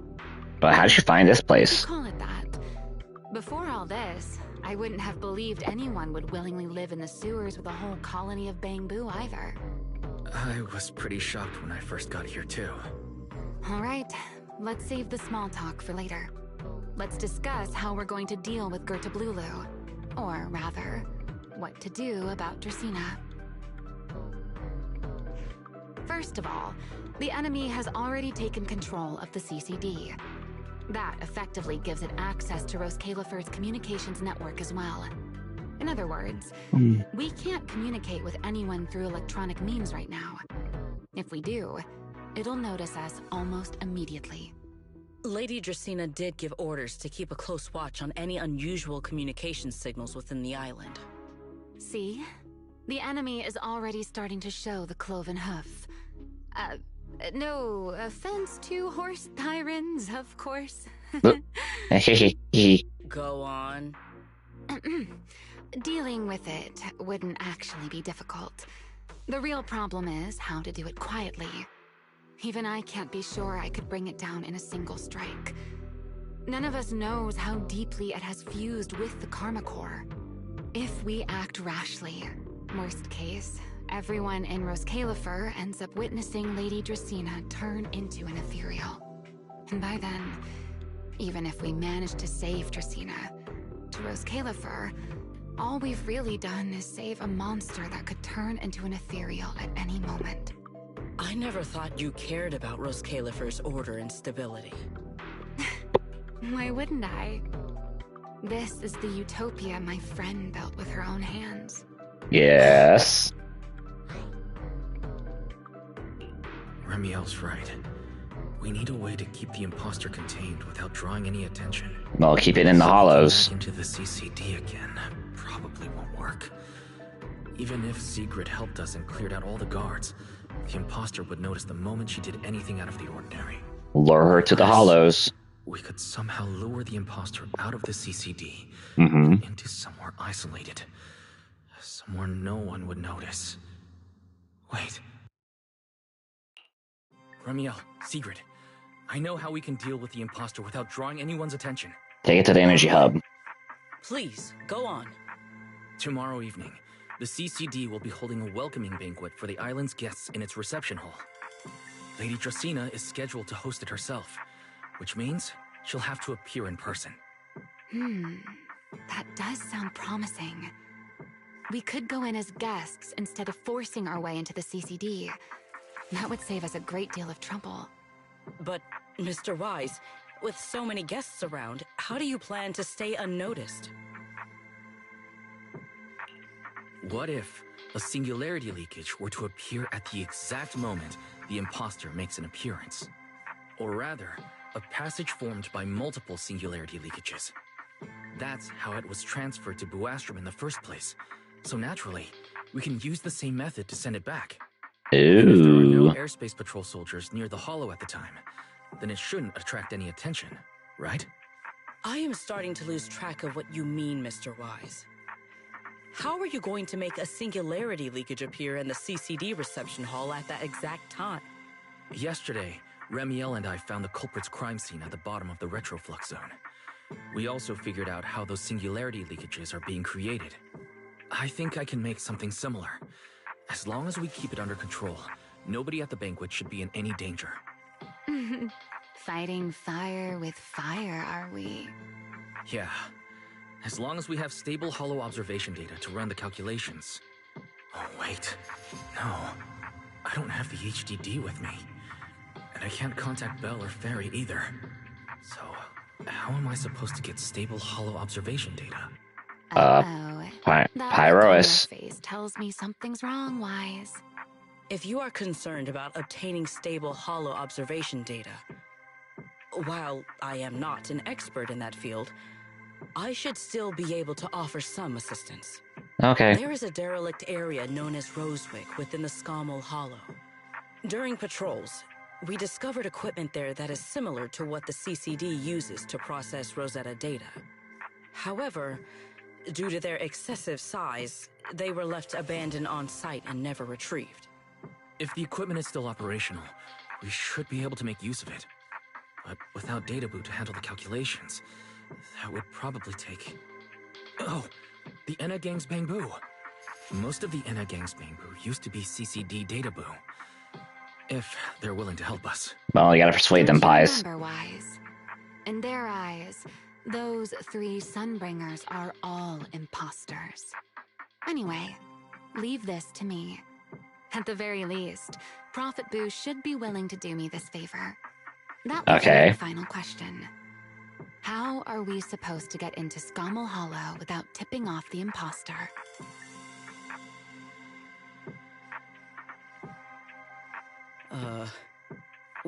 But how did you find this place? Call it that. Before all this, I wouldn't have believed anyone would willingly live in the sewers with a whole colony of Bangbu either. I was pretty shocked when I first got here too. All right, let's save the small talk for later. Let's discuss how we're going to deal with Gertablulu. Or rather, what to do about Dracena. First of all, the enemy has already taken control of the CCD. That effectively gives it access to Roskalifer's communications network as well. In other words, we can't communicate with anyone through electronic means right now. If we do, it'll notice us almost immediately. Lady Dracaena did give orders to keep a close watch on any unusual communication signals within the island. See? The enemy is already starting to show the cloven hoof. No offense to horse tyrants, of course. Go on. Dealing with it wouldn't actually be difficult. The real problem is how to do it quietly. Even I can't be sure I could bring it down in a single strike. None of us knows how deeply it has fused with the Karma Core. If we act rashly, worst case, everyone in Roscalifer ends up witnessing Lady Dracaena turn into an ethereal. And by then, even if we manage to save Dracaena, to Roscalifer, all we've really done is save a monster that could turn into an ethereal at any moment. I never thought you cared about Roscalifer's order and stability. Why wouldn't I? This is the utopia my friend built with her own hands. Yes. Remielle's right. We need a way to keep the imposter contained without drawing any attention. Well, keep it in the hollows. Back into the CCD again probably won't work. Even if Sigrid helped us and cleared out all the guards, the imposter would notice the moment she did anything out of the ordinary. Lure her to the hollows. We could somehow lure the imposter out of the CCD into somewhere isolated. Somewhere no one would notice. Wait. Remielle, Sigrid, I know how we can deal with the imposter without drawing anyone's attention. Take it to the energy hub. Please, go on. Tomorrow evening, the CCD will be holding a welcoming banquet for the island's guests in its reception hall. Lady Dracaena is scheduled to host it herself, which means she'll have to appear in person. That does sound promising. We could go in as guests instead of forcing our way into the CCD. That would save us a great deal of trouble. But, Mr. Wise, with so many guests around, how do you plan to stay unnoticed? What if a singularity leakage were to appear at the exact moment the imposter makes an appearance? Or rather, a passage formed by multiple singularity leakages. That's how it was transferred to Buastrom in the first place. So naturally, we can use the same method to send it back. Ooh. If there are no airspace patrol soldiers near the hollow at the time, then it shouldn't attract any attention, right? I am starting to lose track of what you mean, Mr. Wise. How are you going to make a singularity leakage appear in the CCD reception hall at that exact time? Yesterday, Remielle and I found the culprit's crime scene at the bottom of the retroflux zone. We also figured out how those singularity leakages are being created. I think I can make something similar. As long as we keep it under control, nobody at the banquet should be in any danger. Fighting fire with fire, are we? Yeah. As long as we have stable hollow observation data to run the calculations. Oh, wait. No. I don't have the HDD with me. And I can't contact Belle or Ferry either. So, how am I supposed to get stable hollow observation data? Pyrois. Face tells me something's wrong, Wise. If you are concerned about obtaining stable hollow observation data, while I am not an expert in that field, I should still be able to offer some assistance. Okay. There is a derelict area known as Rosewick within the Scommel Hollow. During patrols, we discovered equipment there that is similar to what the CCD uses to process Rosetta data. However, due to their excessive size, they were left abandoned on site and never retrieved. If the equipment is still operational, we should be able to make use of it. But without data boot to handle the calculations, that would probably take... Oh, the Enna Gang's Bangbu. Most of the Enna Gang's Bangbu used to be CCD data boo. If they're willing to help us. Well, you gotta persuade them, Pies. Remember, Wise. In their eyes, those three Sunbringers are all imposters. Anyway, leave this to me. At the very least, Prophet Boo should be willing to do me this favor. That was my final question. How are we supposed to get into Scommel Hollow without tipping off the imposter?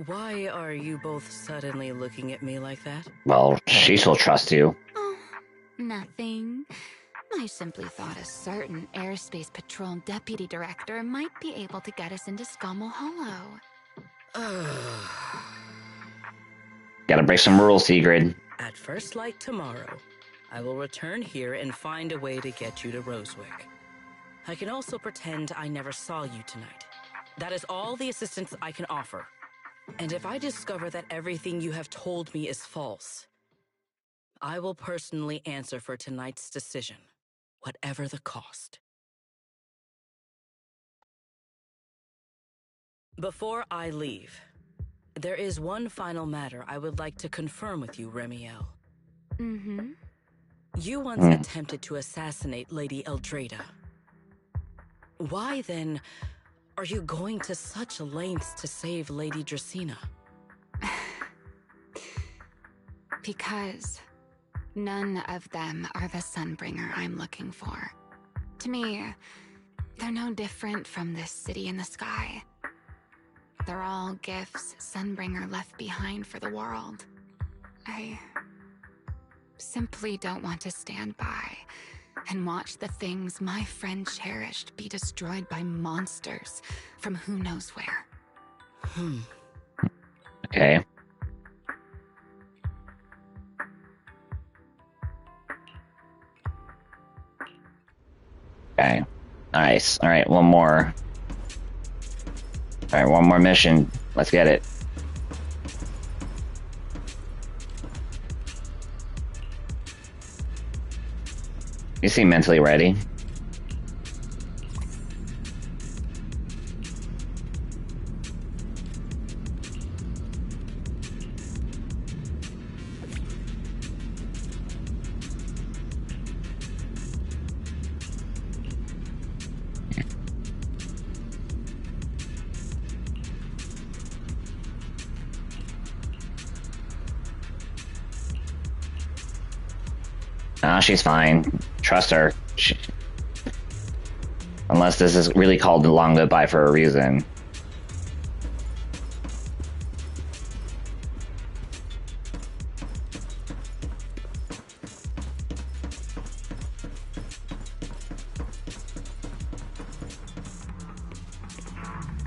Why are you both suddenly looking at me like that? Well, she still trusts you. Oh, nothing. I simply thought a certain airspace patrol deputy director might be able to get us into Scommel Hollow. Gotta break some rules, Sigrid. At first light tomorrow, I will return here and find a way to get you to Rosewick. I can also pretend I never saw you tonight. That is all the assistance I can offer. And if I discover that everything you have told me is false, I will personally answer for tonight's decision, whatever the cost. Before I leave, there is one final matter I would like to confirm with you, Remielle. Mm-hmm. You once attempted to assassinate Lady Eldrada. Why, then, are you going to such lengths to save Lady Dracena? Because none of them are the Sunbringer I'm looking for. To me, they're no different from this city in the sky. They're all gifts Sunbringer left behind for the world. I simply don't want to stand by and watch the things my friend cherished be destroyed by monsters from who knows where. Okay. Okay. Nice. Alright, one more. Alright, one more mission. Let's get it. You seem mentally ready. Nah, she's fine. Trust her. Unless this is really called the long goodbye for a reason.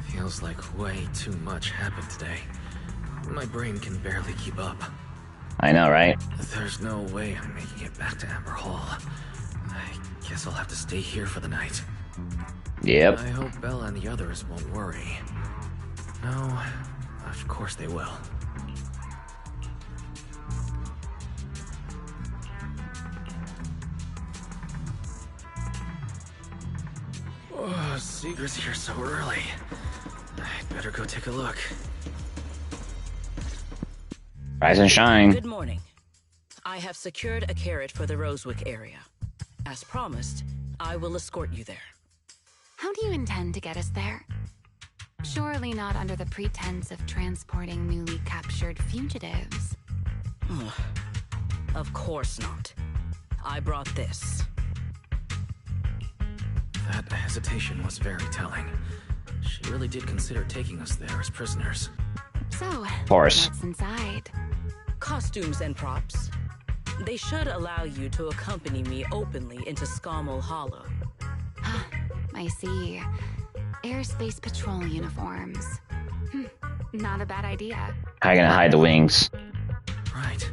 Feels like way too much happened today. My brain can barely keep up. I know, right? There's no way I'm making it back to Amber Hall. I guess I'll have to stay here for the night. Yep. I hope Bella and the others won't worry. No, of course they will. Oh, Sigrid's here so early. I'd better go take a look. Rise and shine. Good morning. I have secured a carrot for the Rosewick area. As promised, I will escort you there. How do you intend to get us there? Surely not under the pretense of transporting newly captured fugitives. Of course not. I brought this. That hesitation was very telling. She really did consider taking us there as prisoners. So, Of course. what's inside? Costumes and props. They should allow you to accompany me openly into Scommel Hollow. I see. Airspace patrol uniforms. Not a bad idea. How are you gonna hide the wings? Right.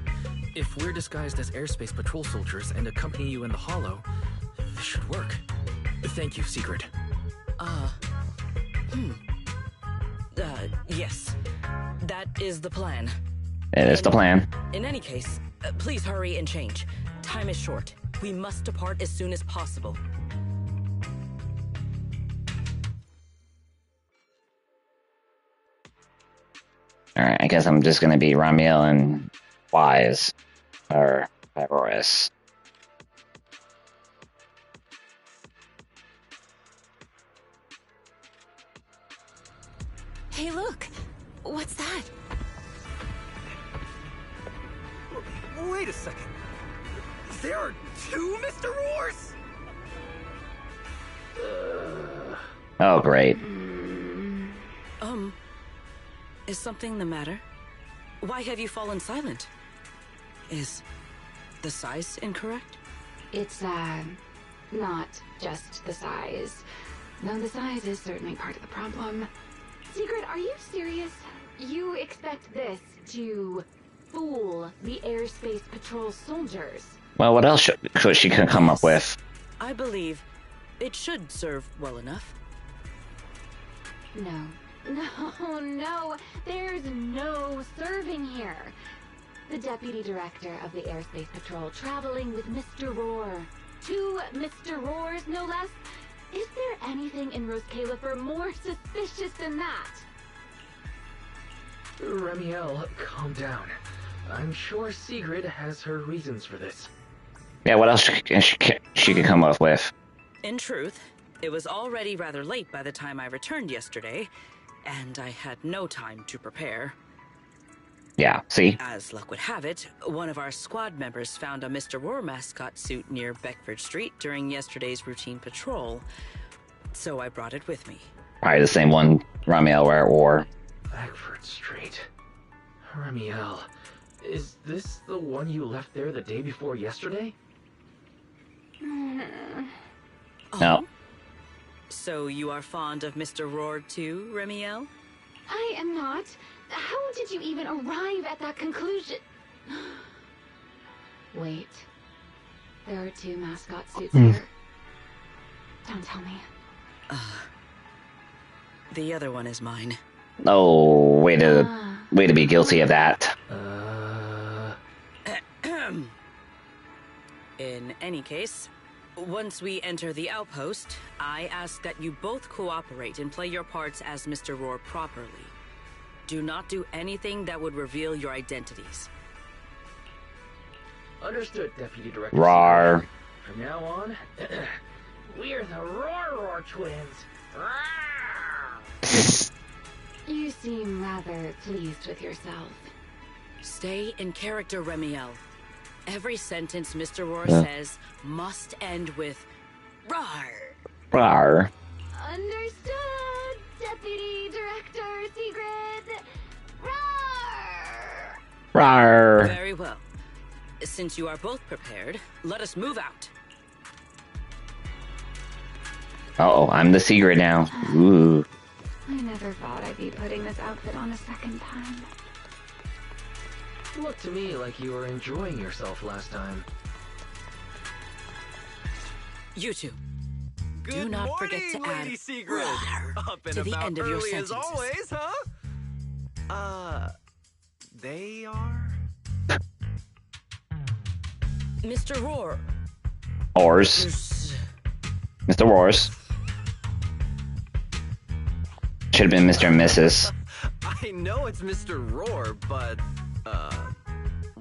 If we're disguised as airspace patrol soldiers and accompany you in the hollow, this should work. Thank you, Sigrid. Yes. That is the plan. It is the plan. In any case, please hurry and change. Time is short. We must depart as soon as possible. Alright, I guess I'm just gonna be Remielle and Wise. Or Favoris. Hey, look! What's that? Wait a second. There are two Mr. Roars? Oh, great. Is something the matter? Why have you fallen silent? Is the size incorrect? It's, not just the size. Though the size is certainly part of the problem. Secret, are you serious? You expect this to fool the airspace patrol soldiers? Well, what else could she come up with? I believe it should serve well enough. No. No. There's no serving here. The deputy director of the airspace patrol traveling with Mr. Roar. 2 Mr. Roars, no less. Is there anything in Rose Califer more suspicious than that? Remielle, calm down. I'm sure Sigrid has her reasons for this. Yeah, what else she could come up with? In truth, it was already rather late by the time I returned yesterday, and I had no time to prepare. Yeah, see? As luck would have it, one of our squad members found a Mr. Roar mascot suit near Beckford Street during yesterday's routine patrol, so I brought it with me. Probably the same one Ramiel wore. Beckford Street. Remielle, is this the one you left there the day before yesterday? No. So you are fond of Mr. Roar too, Remielle? I am not. How did you even arrive at that conclusion? Wait. There are 2 mascot suits here. Don't tell me. The other one is mine. Oh, way to be guilty of that. In any case, once we enter the outpost, I ask that you both cooperate and play your parts as Mr. Roar properly. Do not do anything that would reveal your identities. Understood, Deputy Director. Rawr. From now on, we're the Roar twins. Rawr! You seem rather pleased with yourself. Stay in character, Remielle. Every sentence Mr. Roar says must end with "rawr." Rawr. Understood, Deputy Director Sigrid. Roar! Rawr. Very well. Since you are both prepared, let us move out. Uh-oh, I'm the secret now. Ooh. I never thought I'd be putting this outfit on a second time. Looked to me like you were enjoying yourself last time. You two. Good Do not morning, forget to add Lady Sigrid. "rawr" Up and to the about end of your early as sentences. always, huh? They are? Mr. Roar. Oars. Mr. Wars. Should have been Mr. and Mrs. I know it's Mr. Roar, but,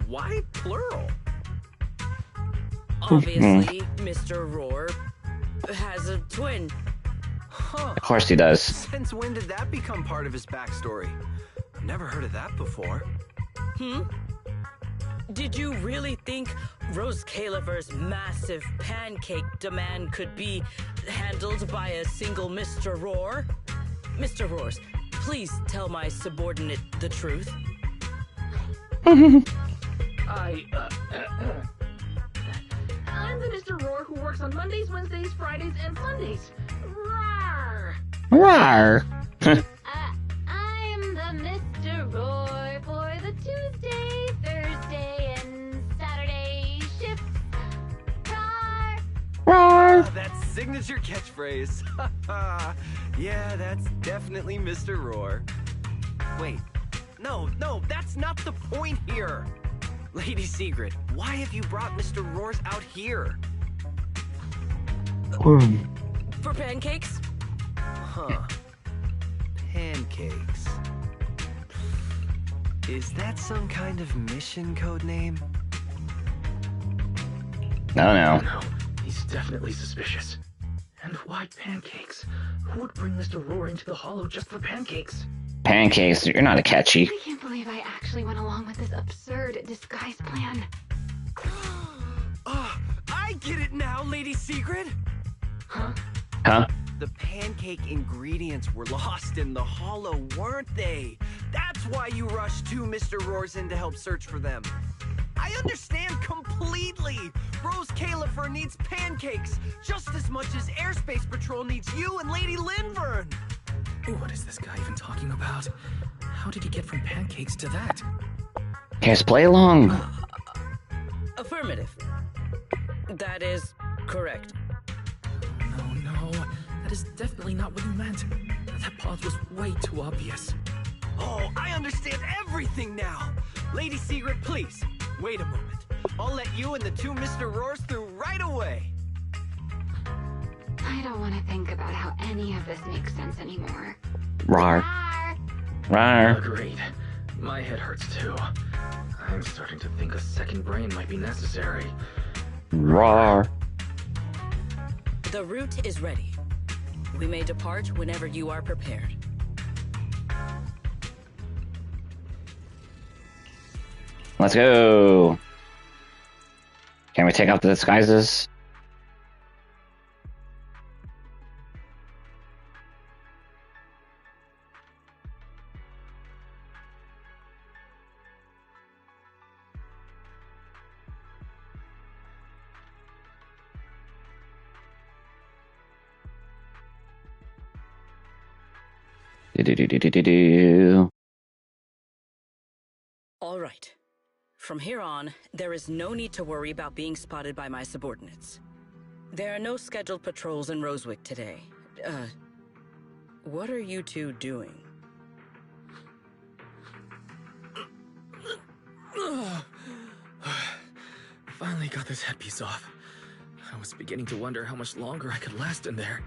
why plural? Obviously, Mr. Roar has a twin. Huh. Of course he does. Since when did that become part of his backstory? I've never heard of that before. Did you really think Rose Califer's massive pancake demand could be handled by a single Mr. Roar? Mr. Roars, please tell my subordinate the truth. I'm the Mr. Roar who works on Mondays, Wednesdays, Fridays, and Sundays. Rawr! Rawr. I'm the Mr. Roar for the Tuesday, Thursday, and Saturday shifts. Roar! Rawr. That signature catchphrase. Yeah, that's definitely Mr. Roar. Wait, no, that's not the point here. Lady Sigrid, why have you brought Mr. Roars out here? For pancakes? Huh. Pancakes. Is that some kind of mission code name? No. No, he's definitely suspicious. And why pancakes? Who would bring Mr. Roar into the hollow just for pancakes? Pancakes, you're not a catchy. I can't believe I actually went along with this absurd disguise plan. I get it now, Lady Secret! Huh? The pancake ingredients were lost in the hollow, weren't they? That's why you rushed two Mr. Roars in to help search for them. I understand completely! Rose Califer needs pancakes just as much as Airspace Patrol needs you and Lady Linvern! What is this guy even talking about? How did he get from pancakes to that? Guys, play along. Affirmative. That is correct. No. That is definitely not what you meant. That pause was way too obvious. Oh, I understand everything now! Lady Secret, please, wait a moment. I'll let you and the two Mr. Roars through right away! I don't want to think about how any of this makes sense anymore. Rar. Rar. Agreed. My head hurts too. I'm starting to think a second brain might be necessary. Rar. The route is ready. We may depart whenever you are prepared. Let's go. Can we take off the disguises? Do. All right. From here on, there is no need to worry about being spotted by my subordinates. There are no scheduled patrols in Rosewick today. What are you two doing? Finally got this headpiece off. I was beginning to wonder how much longer I could last in there.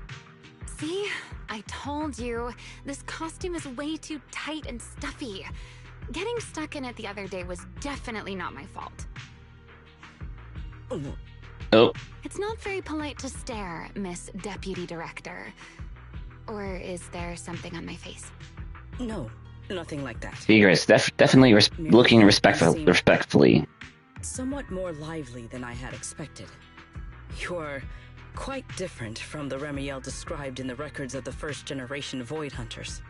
See? I told you. This costume is way too tight and stuffy. Getting stuck in it the other day was definitely not my fault. Oh. It's not very polite to stare, Miss Deputy Director. Or is there something on my face? No, nothing like that. Secret's definitely looking respectfully. Somewhat more lively than I had expected. You're quite different from the Remielle described in the records of the first-generation Void Hunters.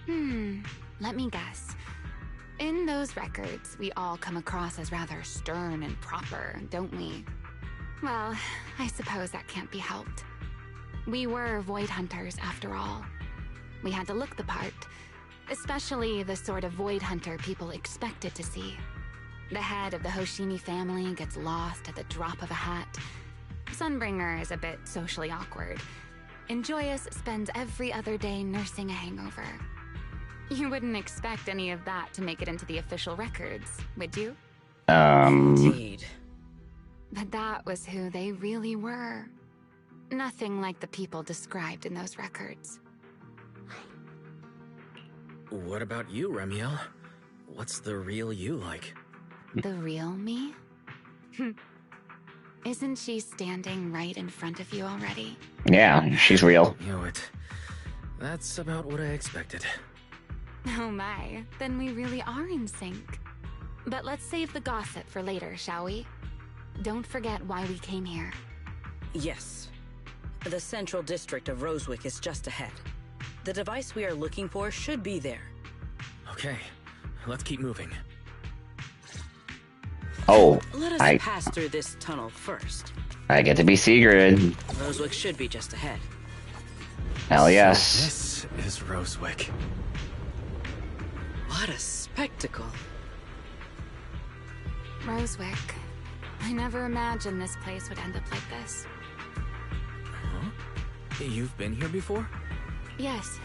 Let me guess. In those records, we all come across as rather stern and proper, don't we? Well, I suppose that can't be helped. We were Void Hunters, after all. We had to look the part, especially the sort of Void Hunter people expected to see. The head of the Hoshimi family gets lost at the drop of a hat. Sunbringer is a bit socially awkward. And Joyous spends every other day nursing a hangover. You wouldn't expect any of that to make it into the official records, would you? Indeed. But that was who they really were. Nothing like the people described in those records. What about you, Remielle? What's the real you like? The real me? Isn't she standing right in front of you already? Yeah, she's real. Knew it. That's about what I expected. Oh my, then we really are in sync. But let's save the gossip for later, shall we? Don't forget why we came here. Yes. The central district of Rosewick is just ahead. The device we are looking for should be there. Okay, let's keep moving. Oh, Let us pass through this tunnel first. I get to be Sigrid. Rosewick should be just ahead. Hell yes. So this is Rosewick. What a spectacle. Rosewick. I never imagined this place would end up like this. Huh? You've been here before? Yes.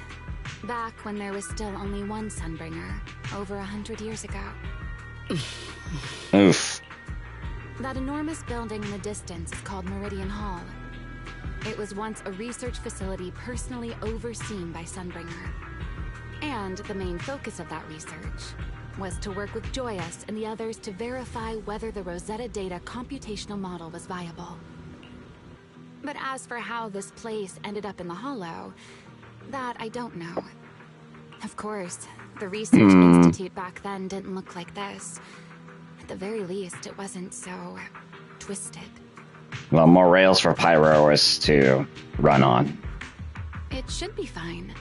Back when there was still only one Sunbringer, over 100 years ago. Oof. That enormous building in the distance is called Meridian Hall. It was once a research facility personally overseen by Sunbringer. And the main focus of that research was to work with Joyous and the others to verify whether the Rosetta Data computational model was viable. But as for how this place ended up in the Hollow, that I don't know. Of course, the Research Institute back then didn't look like this. At the very least, it wasn't so twisted. Well, more rails for Pyrois to run on. It should be fine.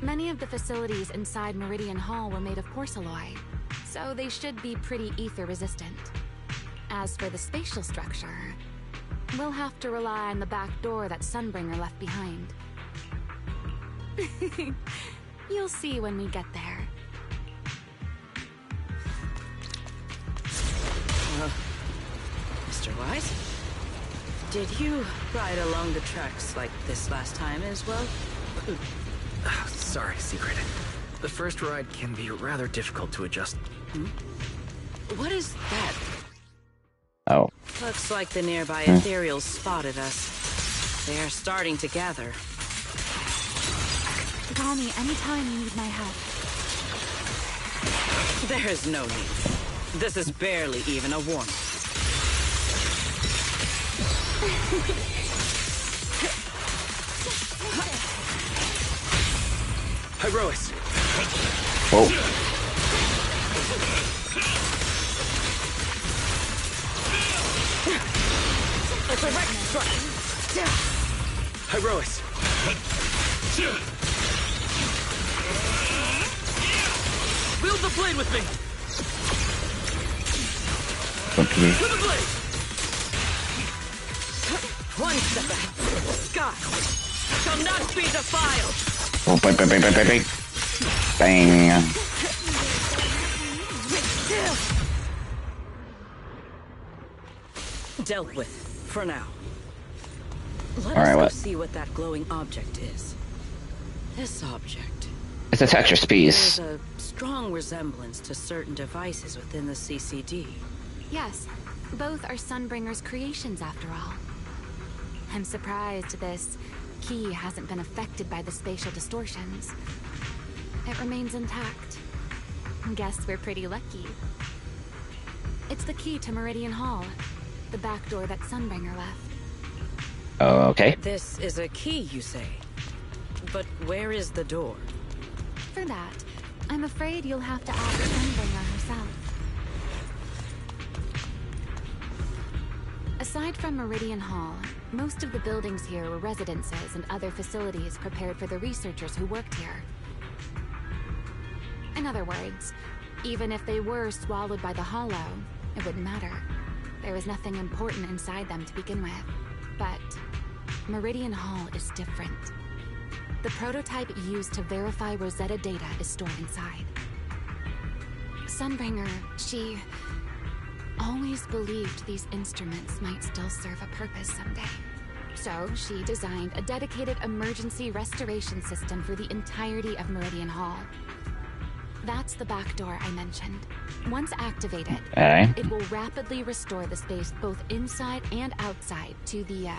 Many of the facilities inside Meridian Hall were made of porcelain, so they should be pretty ether resistant. As for the spatial structure, we'll have to rely on the back door that Sunbringer left behind. You'll see when we get there. Mr. Wise? Did you ride along the tracks like this last time as well? Sorry, Secret. The first ride can be rather difficult to adjust. What is that? Oh. Looks like the nearby ethereals spotted us. They are starting to gather. Call me anytime you need my help. There is no need. This is barely even a warm. Pyrois! Oh. It's a wreck strike! Pyrois! Wield the blade with me! Okay. To the blade! One step ahead. Sky shall not be defiled! Oh, bang. Bang. Dealt with, for now. Let All us right, go what? see what that glowing object is. This object. It's a Tetris piece. There's a strong resemblance to certain devices within the CCD. Yes, both are Sunbringer's creations after all. I'm surprised this key hasn't been affected by the spatial distortions. It remains intact. Guess we're pretty lucky. It's the key to Meridian Hall, the back door that Sunbringer left. Okay. This is a key, you say? But where is the door? For that, I'm afraid you'll have to ask Sunbringer herself. Aside from Meridian Hall, most of the buildings here were residences and other facilities prepared for the researchers who worked here. In other words, even if they were swallowed by the Hollow, it wouldn't matter. There was nothing important inside them to begin with. But Meridian Hall is different. The prototype used to verify Rosetta data is stored inside. Sunbringer, she always believed these instruments might still serve a purpose someday. So she designed a dedicated emergency restoration system for the entirety of Meridian Hall. That's the back door I mentioned. Once activated, it will rapidly restore the space both inside and outside to the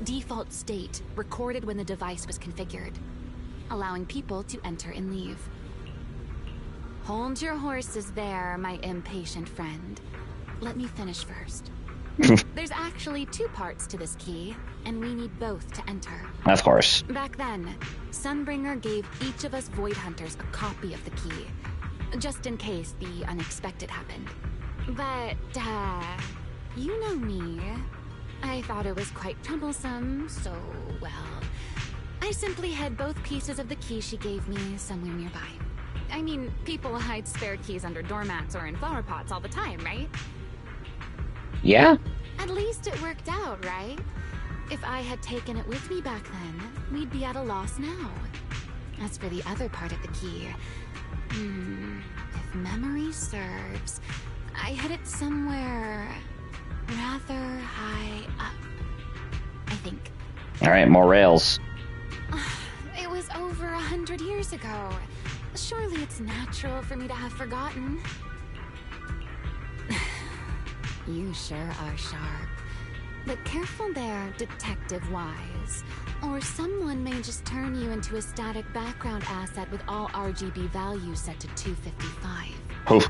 default state recorded when the device was configured, allowing people to enter and leave. Hold your horses there, my impatient friend. Let me finish first. There's actually two parts to this key, and we need both to enter. Of course. Back then, Sunbringer gave each of us Void Hunters a copy of the key, just in case the unexpected happened. But, you know me. I thought it was quite troublesome, so, well, I simply hid both pieces of the key she gave me somewhere nearby. I mean, people hide spare keys under doormats or in flower pots all the time, right? Yeah? At least it worked out, right? If I had taken it with me back then, we'd be at a loss now. As for the other part of the key, if memory serves, I hid it somewhere rather high up, I think. Alright, more rails. It was over 100 years ago. Surely it's natural for me to have forgotten. You sure are sharp. But careful there, Detective Wise. Or someone may just turn you into a static background asset with all RGB values set to 255. Oof.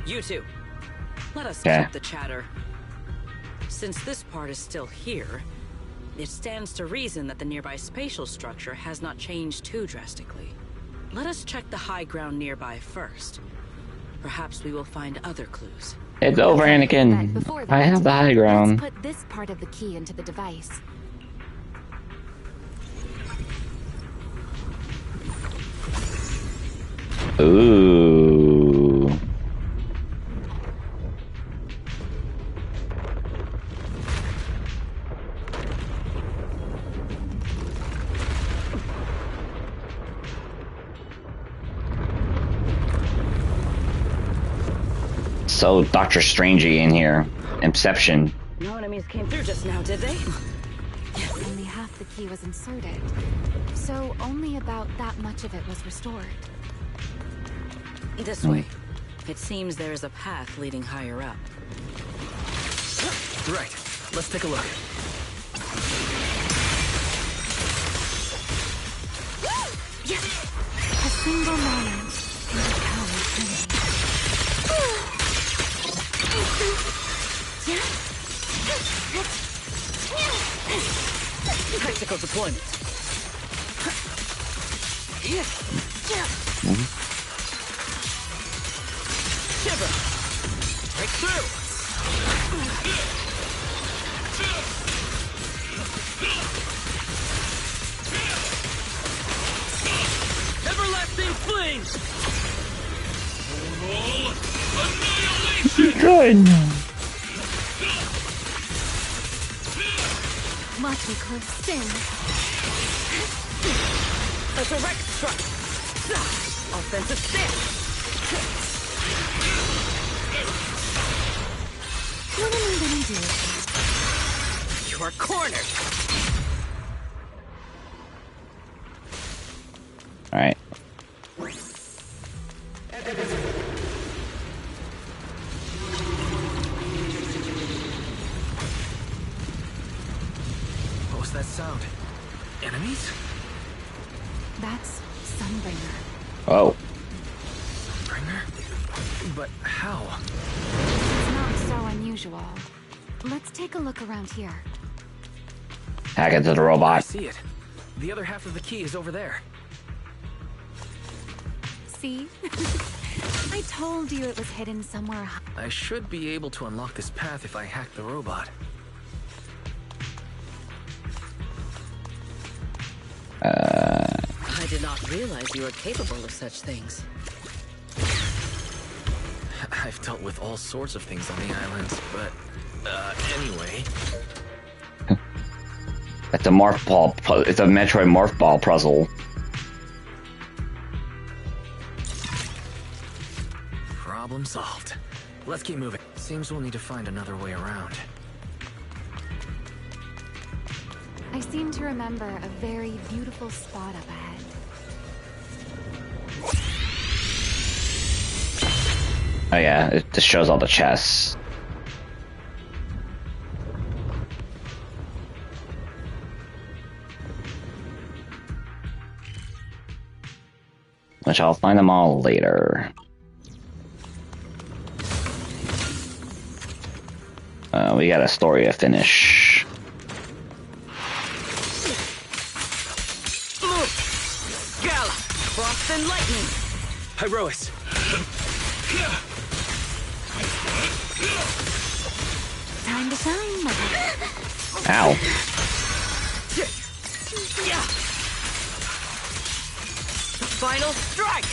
You two, let us Yeah. keep the chatter. Since this part is still here, it stands to reason that the nearby spatial structure has not changed too drastically. Let us check the high ground nearby first. Perhaps we will find other clues. It's over, But Anakin. before I that, have the high ground. Let's put this part of the key into the device. Ooh. So Doctor Strangey in here. Inception. No enemies came through just now, did they? Only half the key was inserted, so only about that much of it was restored. This way. It seems there is a path leading higher up. Right. Let's take a look. A single moment and the cow is Tactical deployment. Shiver! Break through! Everlasting fling! Good. Watch me curve spin. A direct strike! Offensive stance! What am I gonna do? You are cornered! Alright. What was that sound? Enemies? That's Sunbringer. Oh. Bringer? But how? It's not so unusual. Let's take a look around here. Hack into the I robot. see it. The other half of the key is over there. See? I told you it was hidden somewhere. I should be able to unlock this path if I hack the robot. I did not realize you were capable of such things. I've dealt with all sorts of things on the islands, but, anyway. It's a morph ball. It's a Metroid morph ball puzzle. Problem solved. Let's keep moving. Seems we'll need to find another way around. I seem to remember a very beautiful spot up ahead. Oh yeah, it just shows all the chests. Which I'll find them all later. We got a story to finish. Move! Gala! Frost and lightning! Hyrois! Time to shine, mother. Ow. Final strike!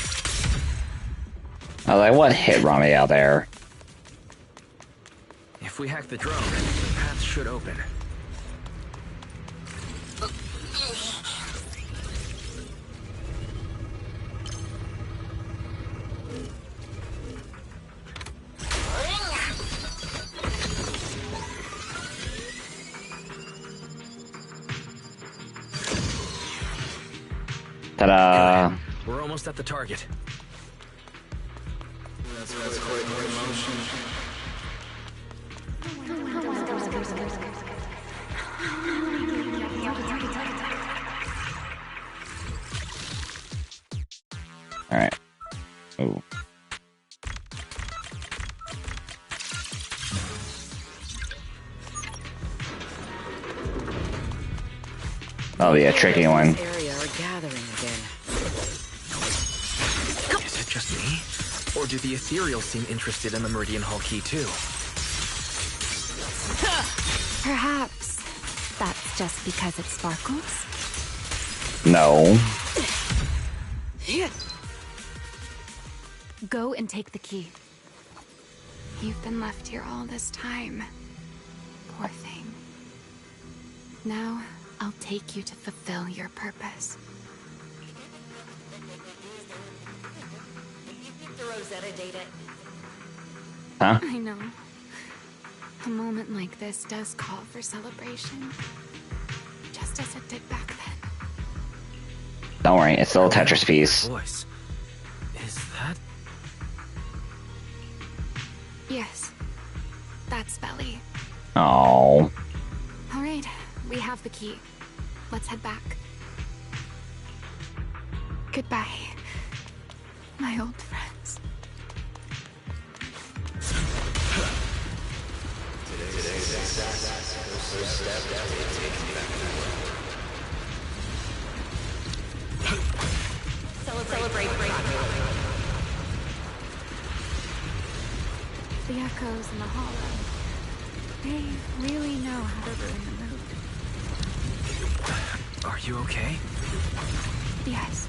I was like, what hit Remielle there? If we hack the drone, the path should open. Ta-da! We're almost at the target. That's quite an emotion. Alright. Ooh. Oh yeah, tricky one. Area are gathering again. Is it just me? Or do the ethereals seem interested in the Meridian Hall key too? Perhaps that's just because it sparkles? No. Go and take the key. You've been left here all this time. Poor thing. Now, I'll take you to fulfill your purpose. The Rosetta data. Huh? I know. A moment like this does call for celebration. Just as it did back then. Don't worry, it's a little Tetris piece. Voice. Is that? Yes. That's Belly. Oh. All right, we have the key. Let's head back. Goodbye, my old friends. Celebrate. The echoes in the hollow. They really know how to ruin the mood. Are you okay? Yes.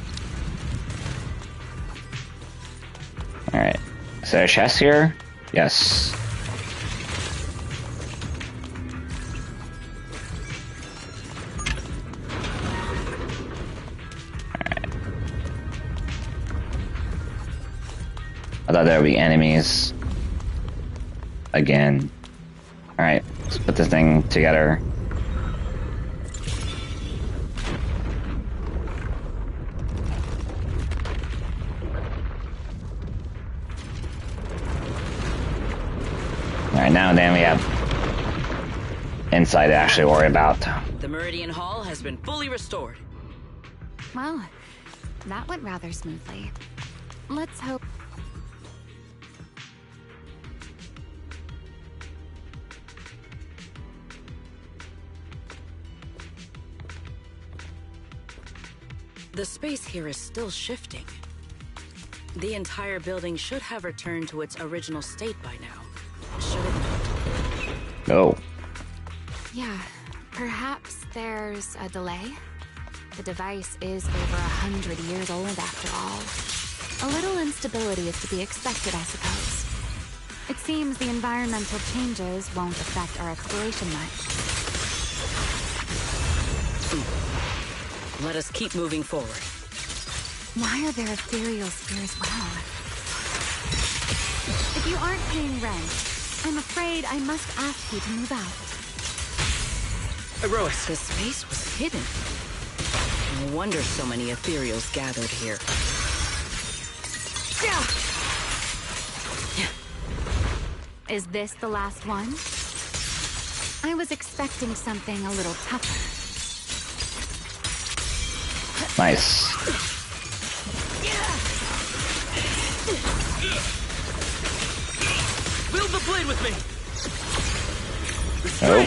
Alright. Is there a chest here? Yes. I thought there would be enemies. Again. Alright, let's put this thing together. Alright, now and then we have inside to actually worry about. The Meridian Hall has been fully restored. Well, that went rather smoothly. Let's hope. The space here is still shifting. The entire building should have returned to its original state by now. Should it not? Oh. Yeah, perhaps there's a delay. The device is over 100 years old after all. A little instability is to be expected, I suppose. It seems the environmental changes won't affect our exploration much. Let us keep moving forward. Why are there ethereals here as well? If you aren't paying rent, I'm afraid I must ask you to move out. Heroics. The space was hidden. No wonder so many ethereals gathered here. Is this the last one? I was expecting something a little tougher. Nice. Wield the blade with me! Oh.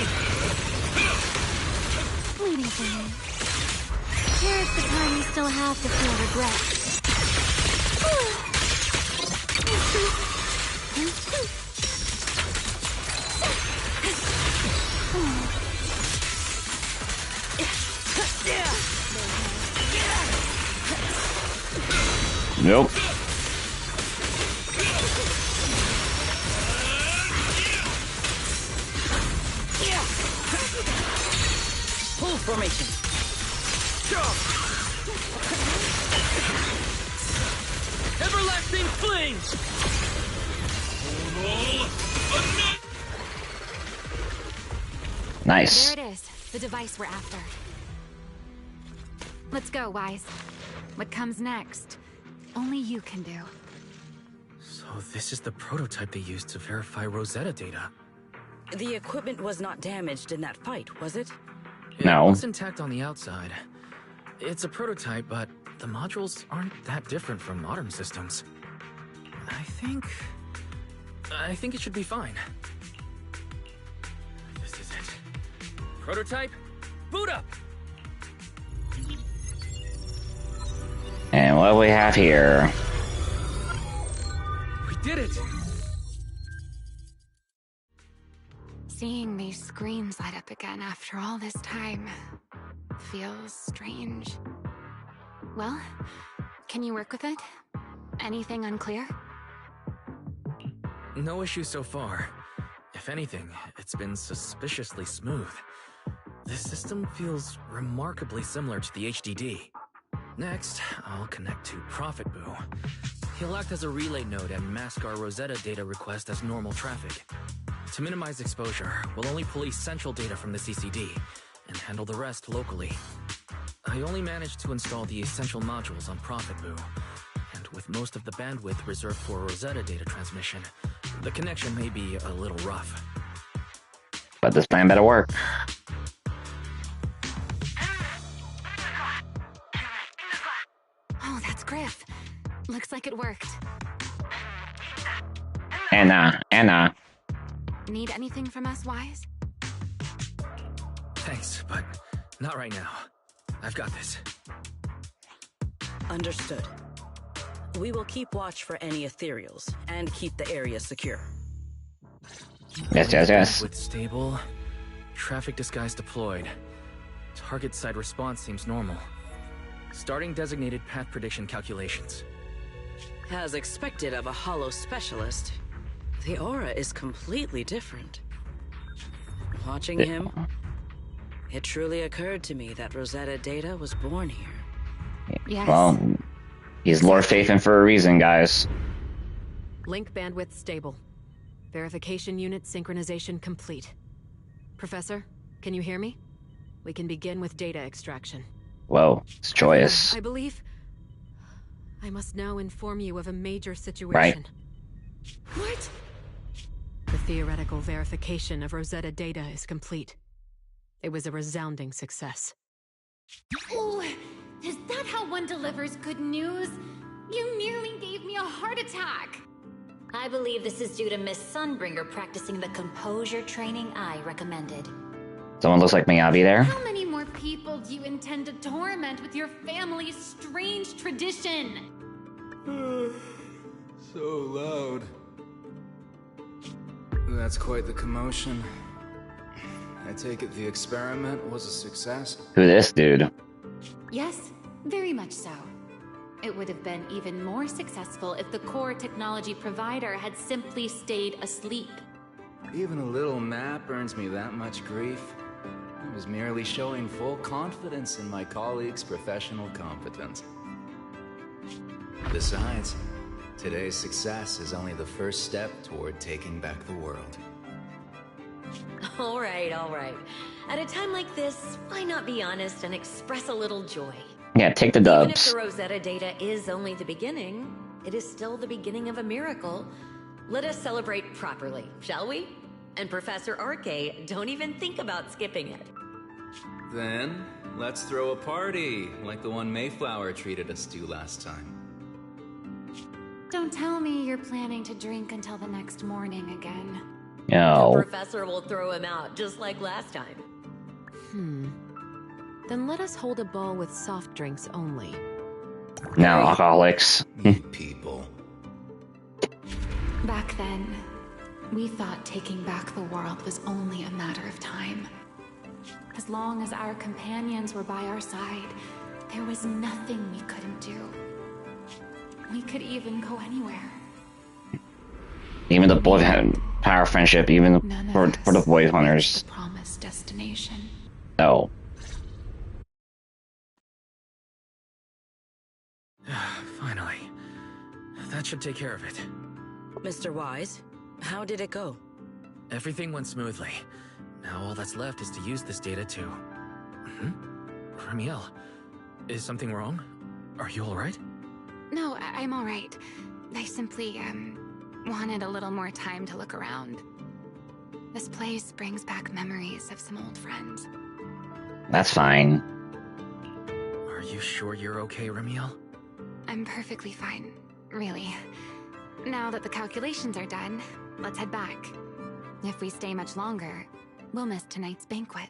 Waiting for me. Here's the time you still have to feel regret. Nope. Full formation. Everlasting flame! Nice. There it is, the device we're after. Let's go, Wise. What comes next, only you can do. So this is the prototype they used to verify Rosetta data. The equipment was not damaged in that fight, was it? No. It was intact on the outside. It's a prototype, but the modules aren't that different from modern systems. I think it should be fine. This is it. Prototype, boot up! And what we have here. did it! Seeing these screens light up again after all this time feels strange. Well, can you work with it? Anything unclear? No issue so far. If anything, it's been suspiciously smooth. This system feels remarkably similar to the HDD. Next, I'll connect to Prophet Boo. He'll act as a relay node and mask our Rosetta data request as normal traffic. To minimize exposure, we'll only police central data from the CCD and handle the rest locally. I only managed to install the essential modules on Prophet Boo, and with most of the bandwidth reserved for Rosetta data transmission, the connection may be a little rough. But this plan better work. Oh, that's Griff. Looks like it worked. Anna. Need anything from us, Wise? Thanks, but not right now. I've got this. Understood. We will keep watch for any ethereals and keep the area secure. Yes. With stable, traffic disguise deployed. Target side response seems normal. Starting designated path prediction calculations. As expected of a hollow specialist, the aura is completely different. Watching him, it truly occurred to me that Rosetta data was born here. Yes. Well, he's Lord Faithin for a reason, guys. Link bandwidth stable. Verification unit synchronization complete. Professor, can you hear me? We can begin with data extraction. Whoa, it's joyous. I believe I must now inform you of a major situation. Right. What? The theoretical verification of Rosetta data is complete. It was a resounding success. Oh, is that how one delivers good news? You nearly gave me a heart attack. I believe this is due to Miss Sunbringer practicing the composure training I recommended. Someone looks like Miyabi there. How many more people do you intend to torment with your family's strange tradition? So loud. That's quite the commotion. I take it the experiment was a success? Who this dude? Yes, very much so. It would have been even more successful if the core technology provider had simply stayed asleep. Even a little nap earns me that much grief. I was merely showing full confidence in my colleagues' professional competence. Besides, today's success is only the first step toward taking back the world. All right. At a time like this, why not be honest and express a little joy? Yeah, take the Even if dubs. the Rosetta data is only the beginning, it is still the beginning of a miracle. Let us celebrate properly, shall we? And Professor Arke, don't even think about skipping it. Then, let's throw a party, like the one Mayflower treated us to last time. Don't tell me you're planning to drink until the next morning again. The No. professor will throw him out, just like last time. Then let us hold a ball with soft drinks only. Now alcoholics. You people. Back then, we thought taking back the world was only a matter of time. As long as our companions were by our side, there was nothing we couldn't do. We could even go anywhere. Even the boy had power friendship, even None for of the us boy reached hunters. the promised destination. No. Finally. That should take care of it. Mr. Wise, how did it go? Everything went smoothly. Now all that's left is to use this data to... Remielle, is something wrong? Are you alright? No, I'm all right. I simply, wanted a little more time to look around. This place brings back memories of some old friends. That's fine. Are you sure you're okay, Remielle? I'm perfectly fine, really. Now that the calculations are done, let's head back. If we stay much longer, we'll miss tonight's banquet.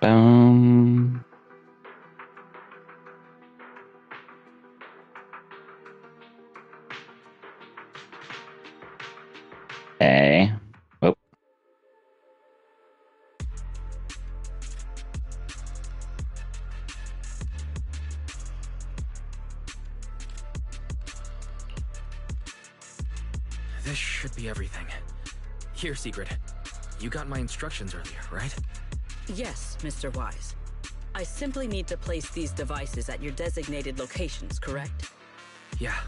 Boom. Okay. Oh. This should be everything. Here, Secret. You got my instructions earlier, right? Yes, Mr. Wise. I simply need to place these devices at your designated locations, correct? Yeah.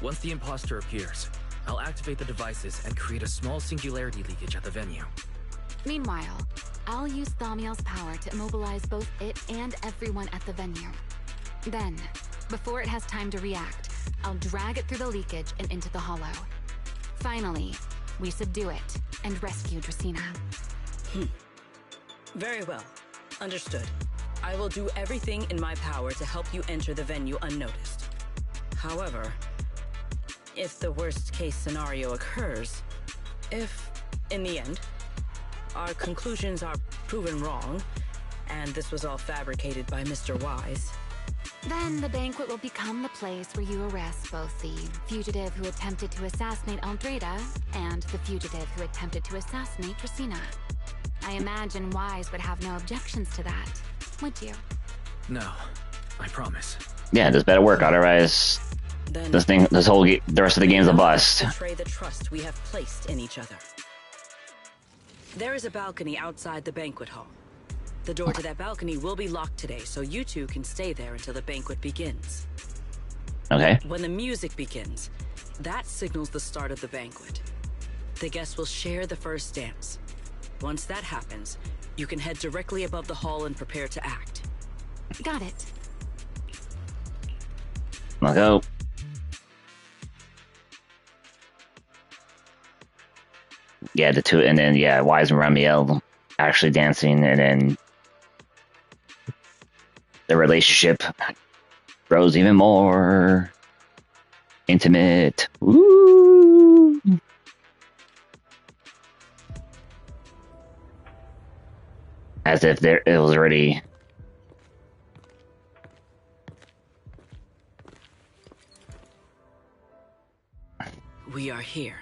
Once the imposter appears, I'll activate the devices and create a small singularity leakage at the venue. Meanwhile, I'll use Thamiel's power to immobilize both it and everyone at the venue. Then, before it has time to react, I'll drag it through the leakage and into the hollow. Finally, we subdue it and rescue Dracaena. Very well. Understood. I will do everything in my power to help you enter the venue unnoticed. However, if the worst case scenario occurs, if, in the end, our conclusions are proven wrong, and this was all fabricated by Mr. Wise, then the banquet will become the place where you arrest both the fugitive who attempted to assassinate Aldreda and the fugitive who attempted to assassinate Dracaena. I imagine Wise would have no objections to that, would you? No, I promise. Yeah, this better work. Otherwise, then the rest of the game's a bust. betray the trust we have placed in each other. There is a balcony outside the banquet hall. The door to that balcony will be locked today, so you two can stay there until the banquet begins. Okay. When the music begins, that signals the start of the banquet. The guests will share the first dance. Once that happens, you can head directly above the hall and prepare to act. Got it. I'll go. Yeah, the two, and then yeah, Wise and Remielle actually dancing, and then the relationship grows even more intimate. Woo! As if it was already. We are here.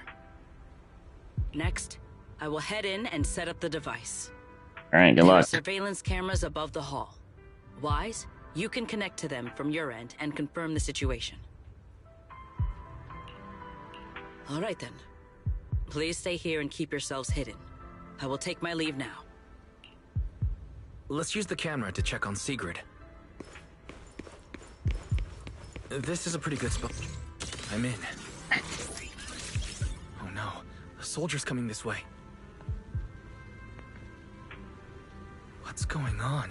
Next, I will head in and set up the device. All right, good There are luck. surveillance cameras above the hall. Wise, you can connect to them from your end and confirm the situation. All right then. Please stay here and keep yourselves hidden. I will take my leave now. Let's use the camera to check on Sigrid. This is a pretty good spot. I'm in. Oh no, a soldier's coming this way. What's going on?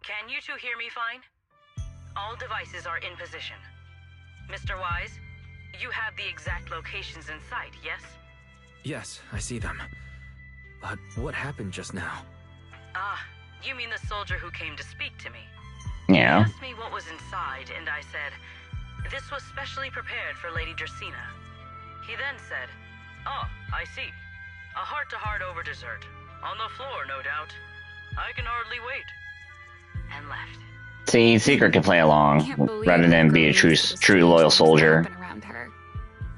Can you two hear me fine? All devices are in position. Mr. Wise, you have the exact locations in sight, yes? Yes, I see them. But what happened just now? Ah, you mean the soldier who came to speak to me? Yeah. He asked me what was inside, and I said, this was specially prepared for Lady Dracaena. He then said, oh, I see. A heart-to-heart over dessert. On the floor, no doubt. I can hardly wait. And left. See, Secret can play along rather than be a true loyal soldier.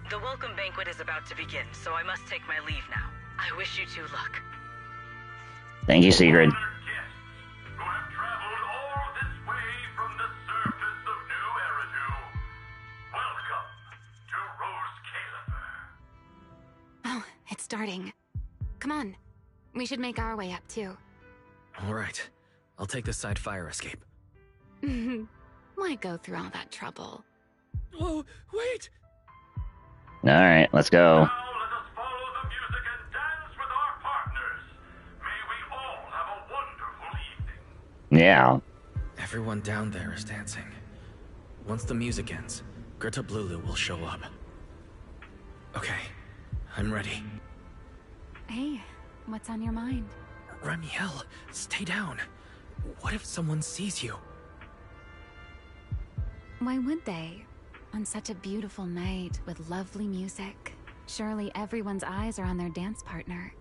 The welcome banquet is about to begin, so I must take my leave now. I wish you two luck. Thank you, Sigrid. Oh, it's starting. Come on. We should make our way up, too. All right, I'll take the side fire escape. Why go through all that trouble? Oh, wait! Alright, let's go. Yeah. Everyone down there is dancing. Once the music ends, Greta Blulu will show up. Okay, I'm ready. Hey, what's on your mind? Remielle, stay down. What if someone sees you? Why would they? On such a beautiful night with lovely music, surely everyone's eyes are on their dance partner.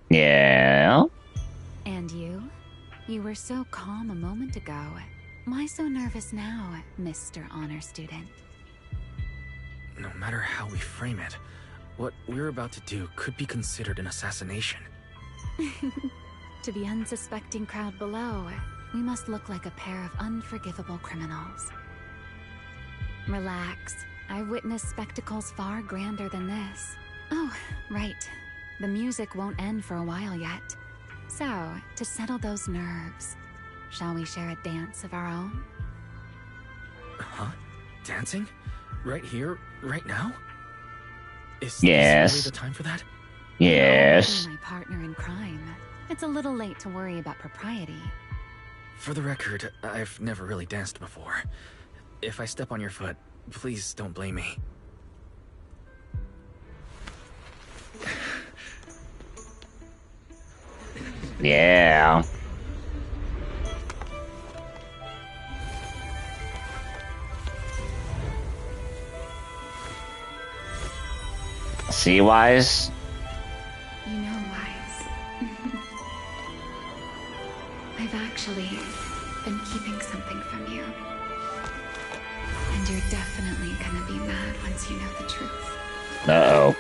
Yeah? And you? You were so calm a moment ago. Why so nervous now, Mr. Honor Student? No matter how we frame it, what we're about to do could be considered an assassination. To the unsuspecting crowd below, we must look like a pair of unforgivable criminals. Relax. I've witnessed spectacles far grander than this. Oh, right. The music won't end for a while yet. So, to settle those nerves, shall we share a dance of our own? Huh? Dancing? Right here? Right now? Is Yes. this really the time for that? Yes. You're my partner in crime. It's a little late to worry about propriety. For the record, I've never really danced before. If I step on your foot, please don't blame me. Yeah. See, Wise? You know, Wise. I've actually been keeping something from you. And you're definitely gonna be mad once you know the truth. Uh-oh.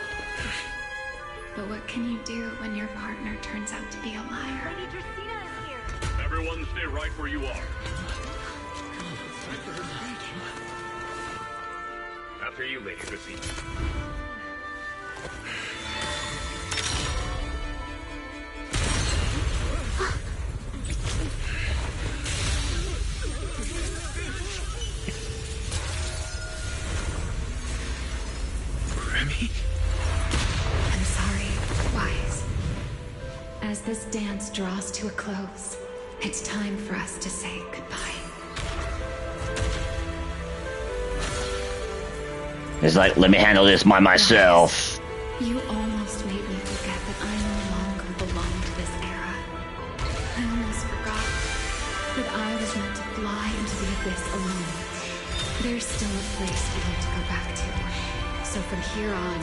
But what can you do when your partner turns out to be a liar? Everyone stay right where you are. After you, Lady Dracaena. Remy? I'm sorry, Wise. As this dance draws to a close, it's time for us to say goodbye. It's like, let me handle this by myself. You almost made me forget that I no longer belong to this era. I almost forgot that I was meant to fly into the abyss alone. There's still a place for you to go back to. So from here on,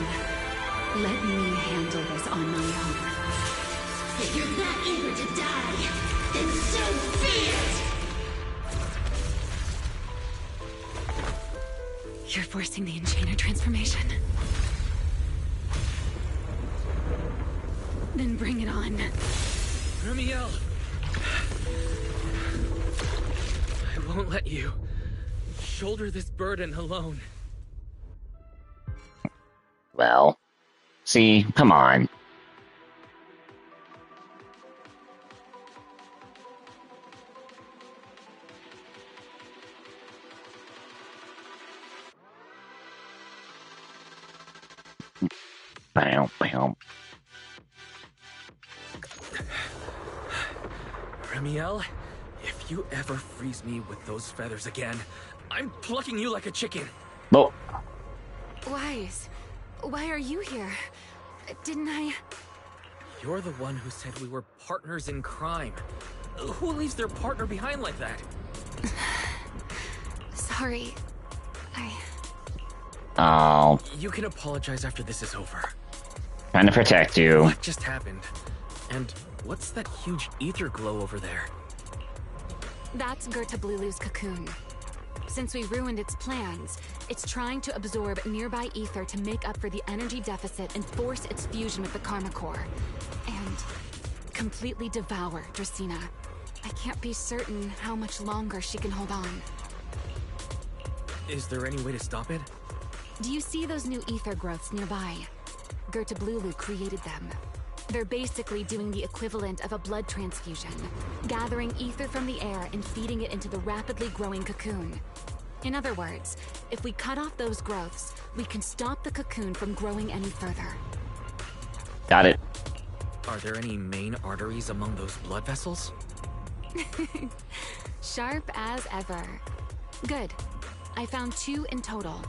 let me handle this on my own. If you're that eager to die, then so be it! You're forcing the Enchainer transformation. Then bring it on. Remielle! I won't let you shoulder this burden alone. Well, see, come on. Bam, bam. Remielle, if you ever freeze me with those feathers again, I'm plucking you like a chicken. Well, Wise, why are you here? Didn't I? You're the one who said we were partners in crime. Who leaves their partner behind like that? Sorry. oh, You can apologize after this is over. trying to protect you. What just happened? And what's that huge ether glow over there? That's Gertablulu's cocoon. Since we ruined its plans, it's trying to absorb nearby ether to make up for the energy deficit and force its fusion with the Karma Core. And completely devour Dracaena. I can't be certain how much longer she can hold on. Is there any way to stop it? Do you see those new ether growths nearby? Gertablulu created them. They're basically doing the equivalent of a blood transfusion, gathering ether from the air and feeding it into the rapidly growing cocoon. In other words, if we cut off those growths, we can stop the cocoon from growing any further. Got it. Are there any main arteries among those blood vessels? Sharp as ever. Good. I found 2 in total.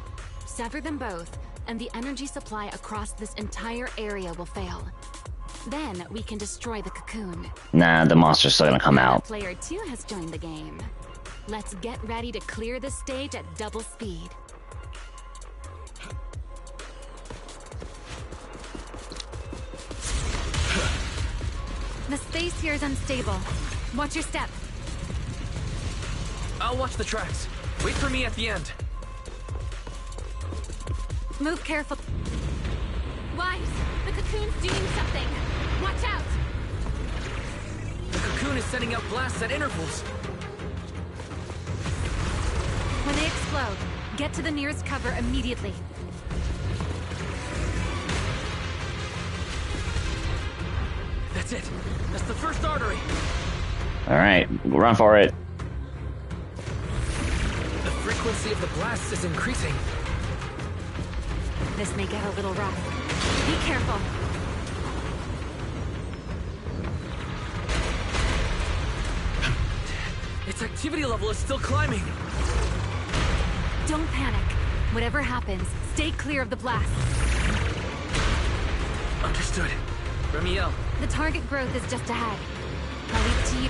Sever them both, and the energy supply across this entire area will fail. Then we can destroy the cocoon. Nah, the monster's still gonna come out. Player 2 has joined the game. Let's get ready to clear the stage at double speed. space here is unstable. Watch your step. I'll watch the tracks. Wait for me at the end. Move careful. Wise, the cocoon's doing something. Watch out! The cocoon is sending out blasts at intervals. When they explode, get to the nearest cover immediately. That's it. That's the first artery. All right, run for it. The frequency of the blasts is increasing. This may get a little rough. Be careful. Its activity level is still climbing. Don't panic. Whatever happens, stay clear of the blast. Understood. Remielle. The target growth is just ahead. I'll leave it to you.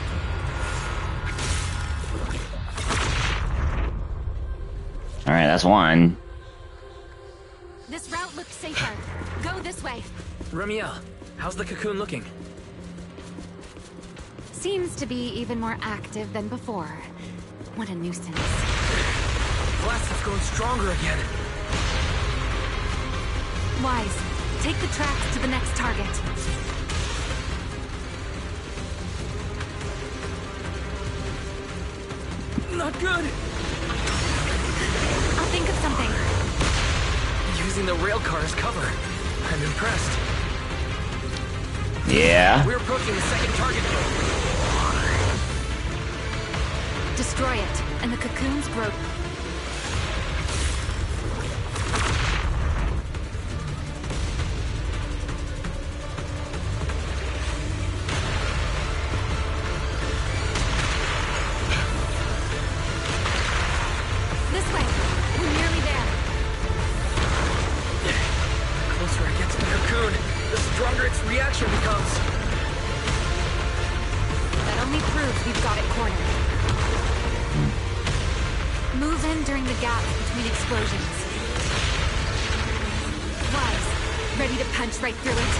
All right, that's one. This route looks safer. Go this way. Remielle, how's the cocoon looking? Seems to be even more active than before. What a nuisance. Blast is growing stronger again. Wise, take the tracks to the next target. Not good! I'll think of something. Using the rail car as cover. I'm impressed. Yeah. We're approaching the second target. Destroy it, and the cocoon's growth. This way. We're nearly there. The closer I get to the cocoon, the stronger its reaction becomes. That only proves we've got it cornered. Move in during the gaps between explosions. Wise, ready to punch right through it.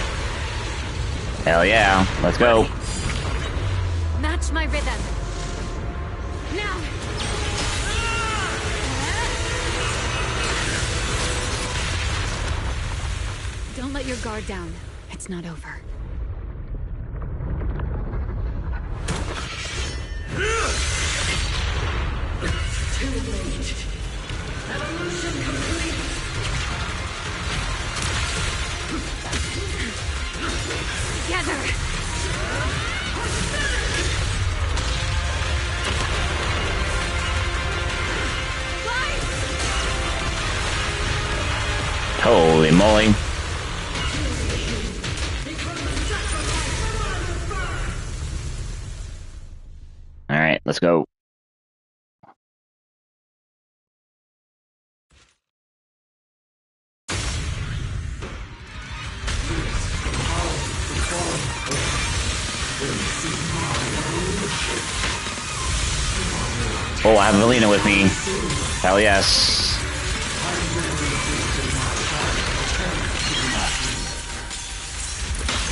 Hell yeah. Let's go. Match my rhythm. Now! Don't let your guard down. It's not over. Too late. Evolution complete. Together! Holy moly. All right, let's go. Oh, I have Melina with me. Hell yes.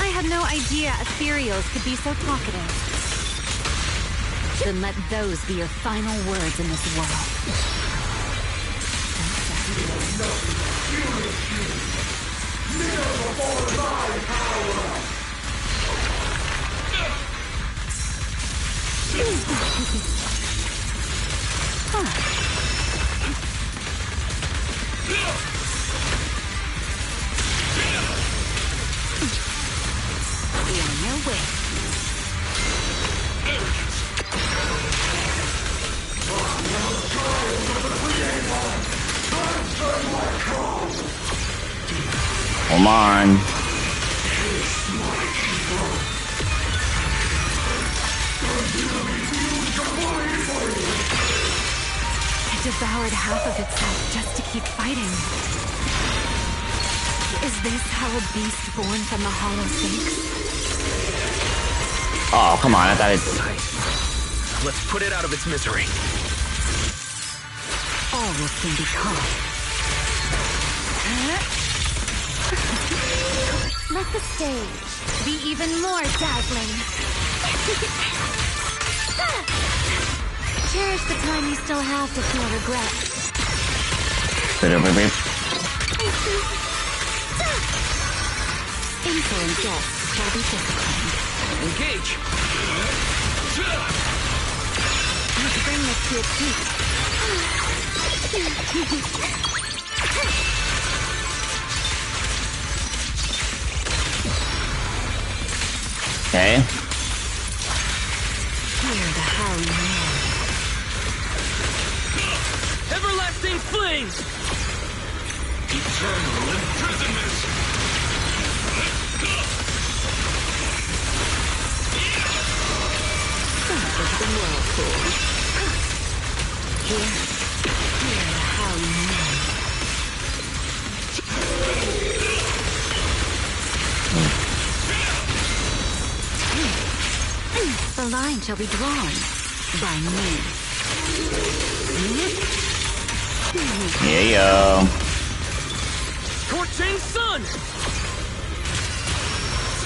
I had no idea ethereals could be so talkative. Then let those be your final words in this world. Be on your way. Come on. It devoured half of itself just to keep fighting. Is this how a beast born from the hollow thinks? Oh, come on. I thought it... Let's put it out of its misery. All will soon be caught. Let the stage be even more dazzling. Cherish the time you still have to feel regret. Insolent guests shall be disciplined. Engage! Bring this to its peak. Okay. Hear the howling roar. Everlasting flames! Eternal imprisonment! Step into the whirlpool. Hear the howling roar. The line shall be drawn by me. Yeah. Scorching sun!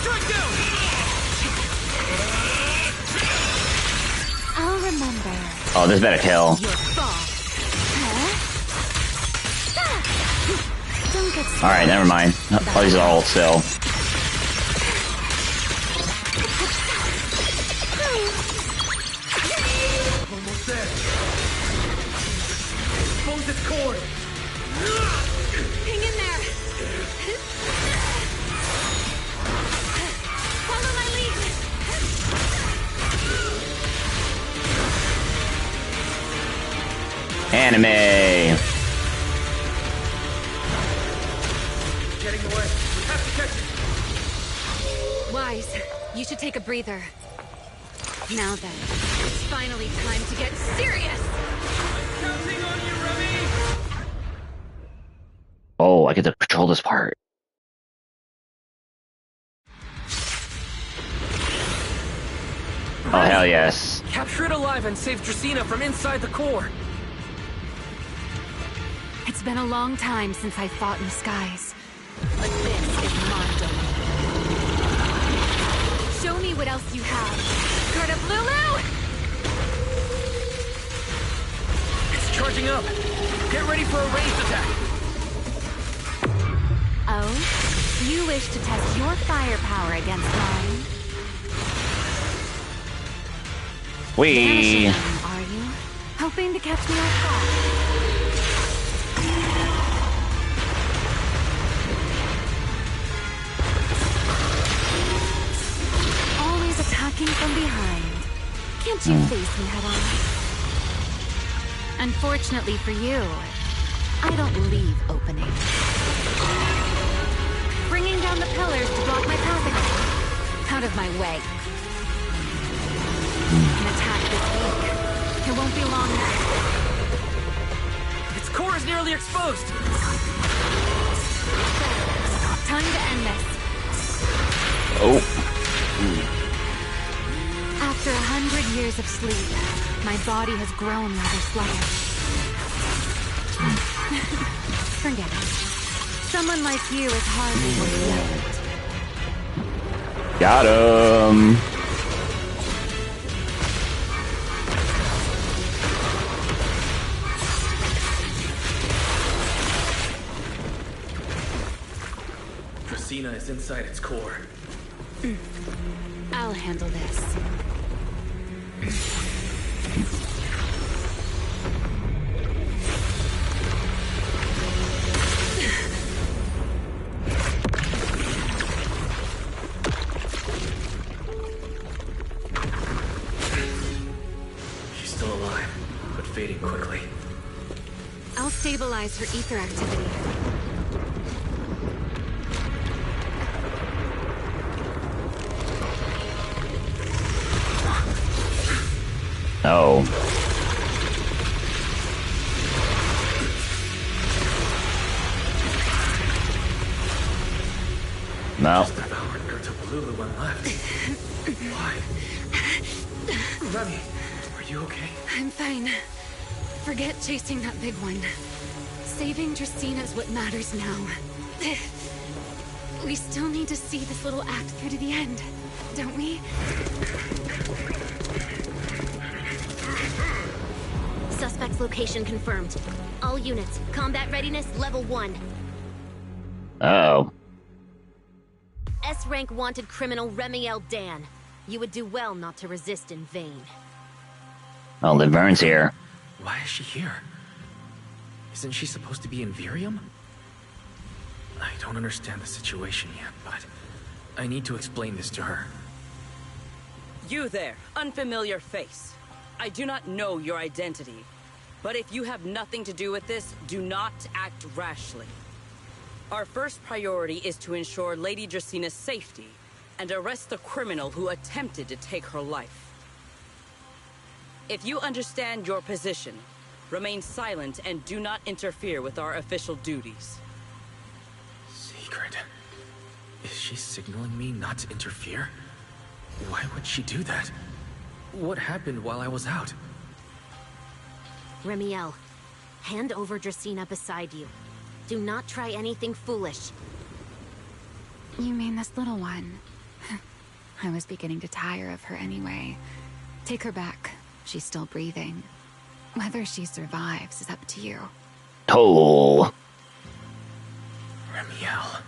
Strike down! I'll remember. Oh, this better kill. Your fall. Don't get Alright, never mind. Oh, these are all still. Almost there. Expose its cord! Hang in there! Follow my lead! Anime. Getting away. We have to catch it. Wise, you should take a breather. Now then, it's finally time to get serious! Counting on you, Remy! Oh, I get to control this part. Oh, hell yes. Capture it alive and save Dracaena from inside the core. It's been a long time since I fought in the skies. But this is my domain. Show me what else you have. Garda Lulu! It's charging up. Get ready for a ranged attack. Oh? You wish to test your firepower against mine? Wee. Vanishing, are you? Hoping to catch me off guard? Always attacking from behind. Can't you face me head on? Unfortunately for you, I don't leave openings. Bringing down the pillars to block my passage. Out of my way. An attack this weak. It won't be long now. Its core is nearly exposed. Time to end this. Oh. After 100 years of sleep, my body has grown rather sluggish. Forget it. Someone like you is hardly worth yet. Got him. Dracaena is inside its core. I'll handle this. She's still alive, but fading quickly. I'll stabilize her ether activity. Oh. No. Just devoured Lulu one left. Why? Remy, are you okay? I'm fine. Forget chasing that big one. Saving Dracaena is what matters now. We still need to see this little act through to the end, don't we? complex location confirmed. All units, combat readiness level 1. Oh. S-rank wanted criminal Remielle Dan. You would do well not to resist in vain. Oh, Lavern's here. Why is she here? Isn't she supposed to be in Virium? I don't understand the situation yet, but I need to explain this to her. You there, unfamiliar face. I do not know your identity, but if you have nothing to do with this, do not act rashly. Our first priority is to ensure Lady Dracina's safety and arrest the criminal who attempted to take her life. If you understand your position, remain silent and do not interfere with our official duties. Secret. Is she signaling me not to interfere? Why would she do that? What happened while I was out? Remielle, hand over Dracina beside you. Do not try anything foolish. You mean this little one? I was beginning to tire of her anyway. Take her back. She's still breathing. Whether she survives is up to you. Oh. Remielle.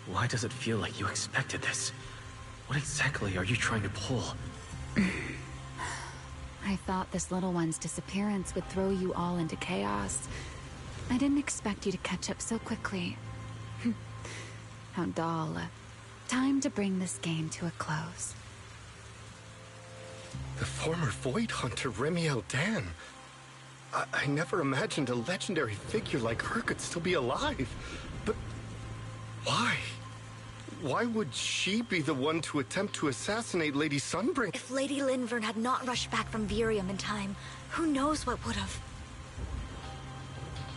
Why does it feel like you expected this? What exactly are you trying to pull? I thought this little one's disappearance would throw you all into chaos. I didn't expect you to catch up so quickly. How dull. Time to bring this game to a close. The former Void Hunter Remielle Dan. I never imagined a legendary figure like her could still be alive. But why? Why would she be the one to attempt to assassinate Lady Sunbreak? If Lady Linvern had not rushed back from Virium in time, who knows what would have?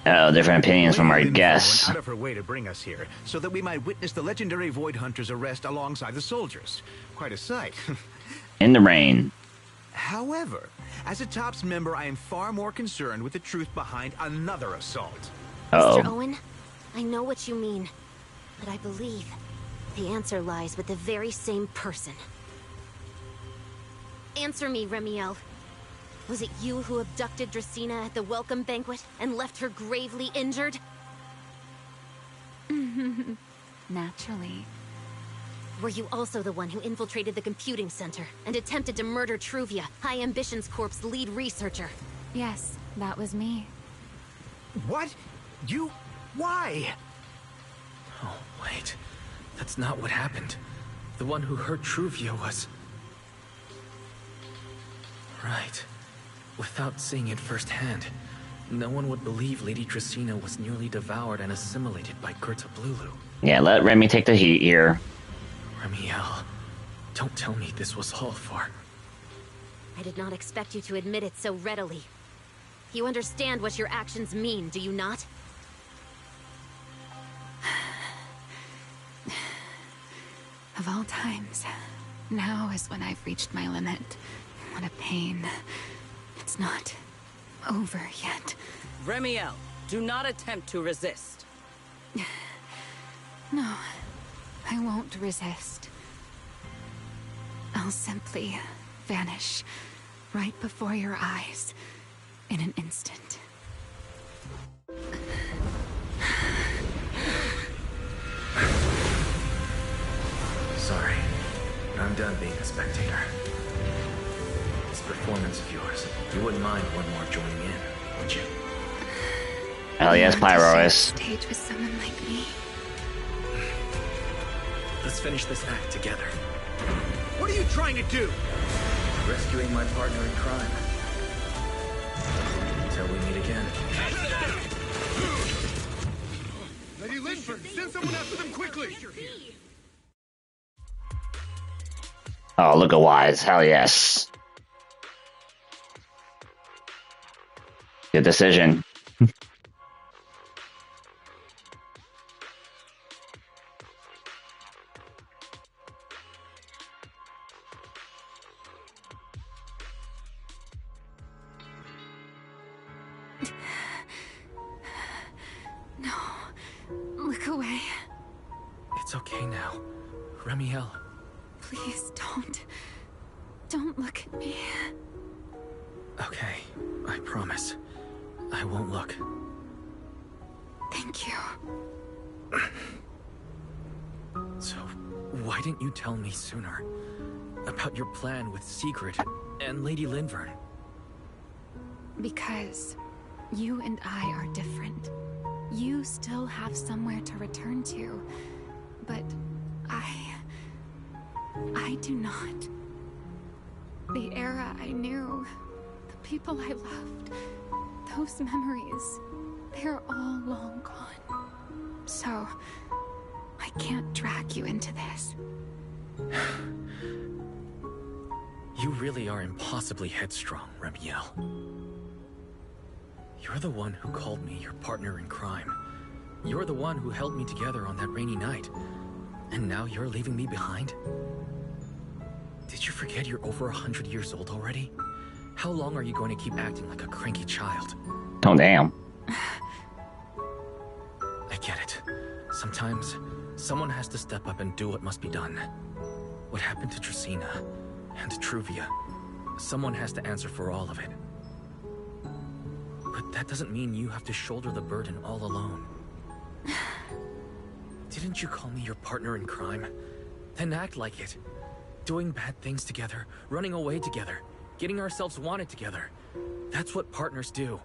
Oh, different opinions from our guests. Went out of her way to bring us here, so that we might witness the legendary Void Hunter's arrest alongside the soldiers. Quite a sight. In the rain. However, as a TOPS member, I am far more concerned with the truth behind another assault. Uh-oh. Mr. Owen, I know what you mean, but I believe the answer lies with the very same person. Answer me, Remielle. Was it you who abducted Dracina at the welcome banquet and left her gravely injured? Naturally. Were you also the one who infiltrated the computing center and attempted to murder Truvia, High Ambitions Corp's lead researcher? Yes, that was me. What? You? Why? Oh, wait. That's not what happened. The one who hurt Truvia was... Right. Without seeing it firsthand, no one would believe Lady Dracina was nearly devoured and assimilated by Gerta Blulu. Yeah, let Remy take the heat here. Remielle, don't tell me this was all for... I did not expect you to admit it so readily. You understand what your actions mean, do you not? Of all times, now is when I've reached my limit. What a pain. It's not over yet. Remielle, do not attempt to resist. No, I won't resist. I'll simply vanish right before your eyes in an instant. Sorry, but I'm done being a spectator. This performance of yours, you wouldn't mind one more joining in, would you? Hell yes, Pyrois. Stage with someone like me. Let's finish this act together. What are you trying to do? Rescuing my partner in crime. Until we meet again. Lady Linford, send someone after them quickly! Oh, look at Wise. Hell yes. Good decision. No. Look away. It's okay now. Remielle. Please don't. Don't look at me. Okay, I promise. I won't look. Thank you. So, why didn't you tell me sooner? About your plan with Secret and Lady Linvern? Because you and I are different. You still have somewhere to return to, but I do not. The era I knew, the people I loved, those memories, they're all long gone. So, I can't drag you into this. You really are impossibly headstrong, Remielle. You're the one who called me your partner in crime. You're the one who held me together on that rainy night. And now you're leaving me behind? Did you forget you're over 100 years old already? How long are you going to keep acting like a cranky child? Oh, damn. I get it. Sometimes, someone has to step up and do what must be done. What happened to Dracaena and Truvia? Someone has to answer for all of it. But that doesn't mean you have to shoulder the burden all alone. Didn't you call me your partner in crime? Then act like it. Doing bad things together, running away together, getting ourselves wanted together. That's what partners do.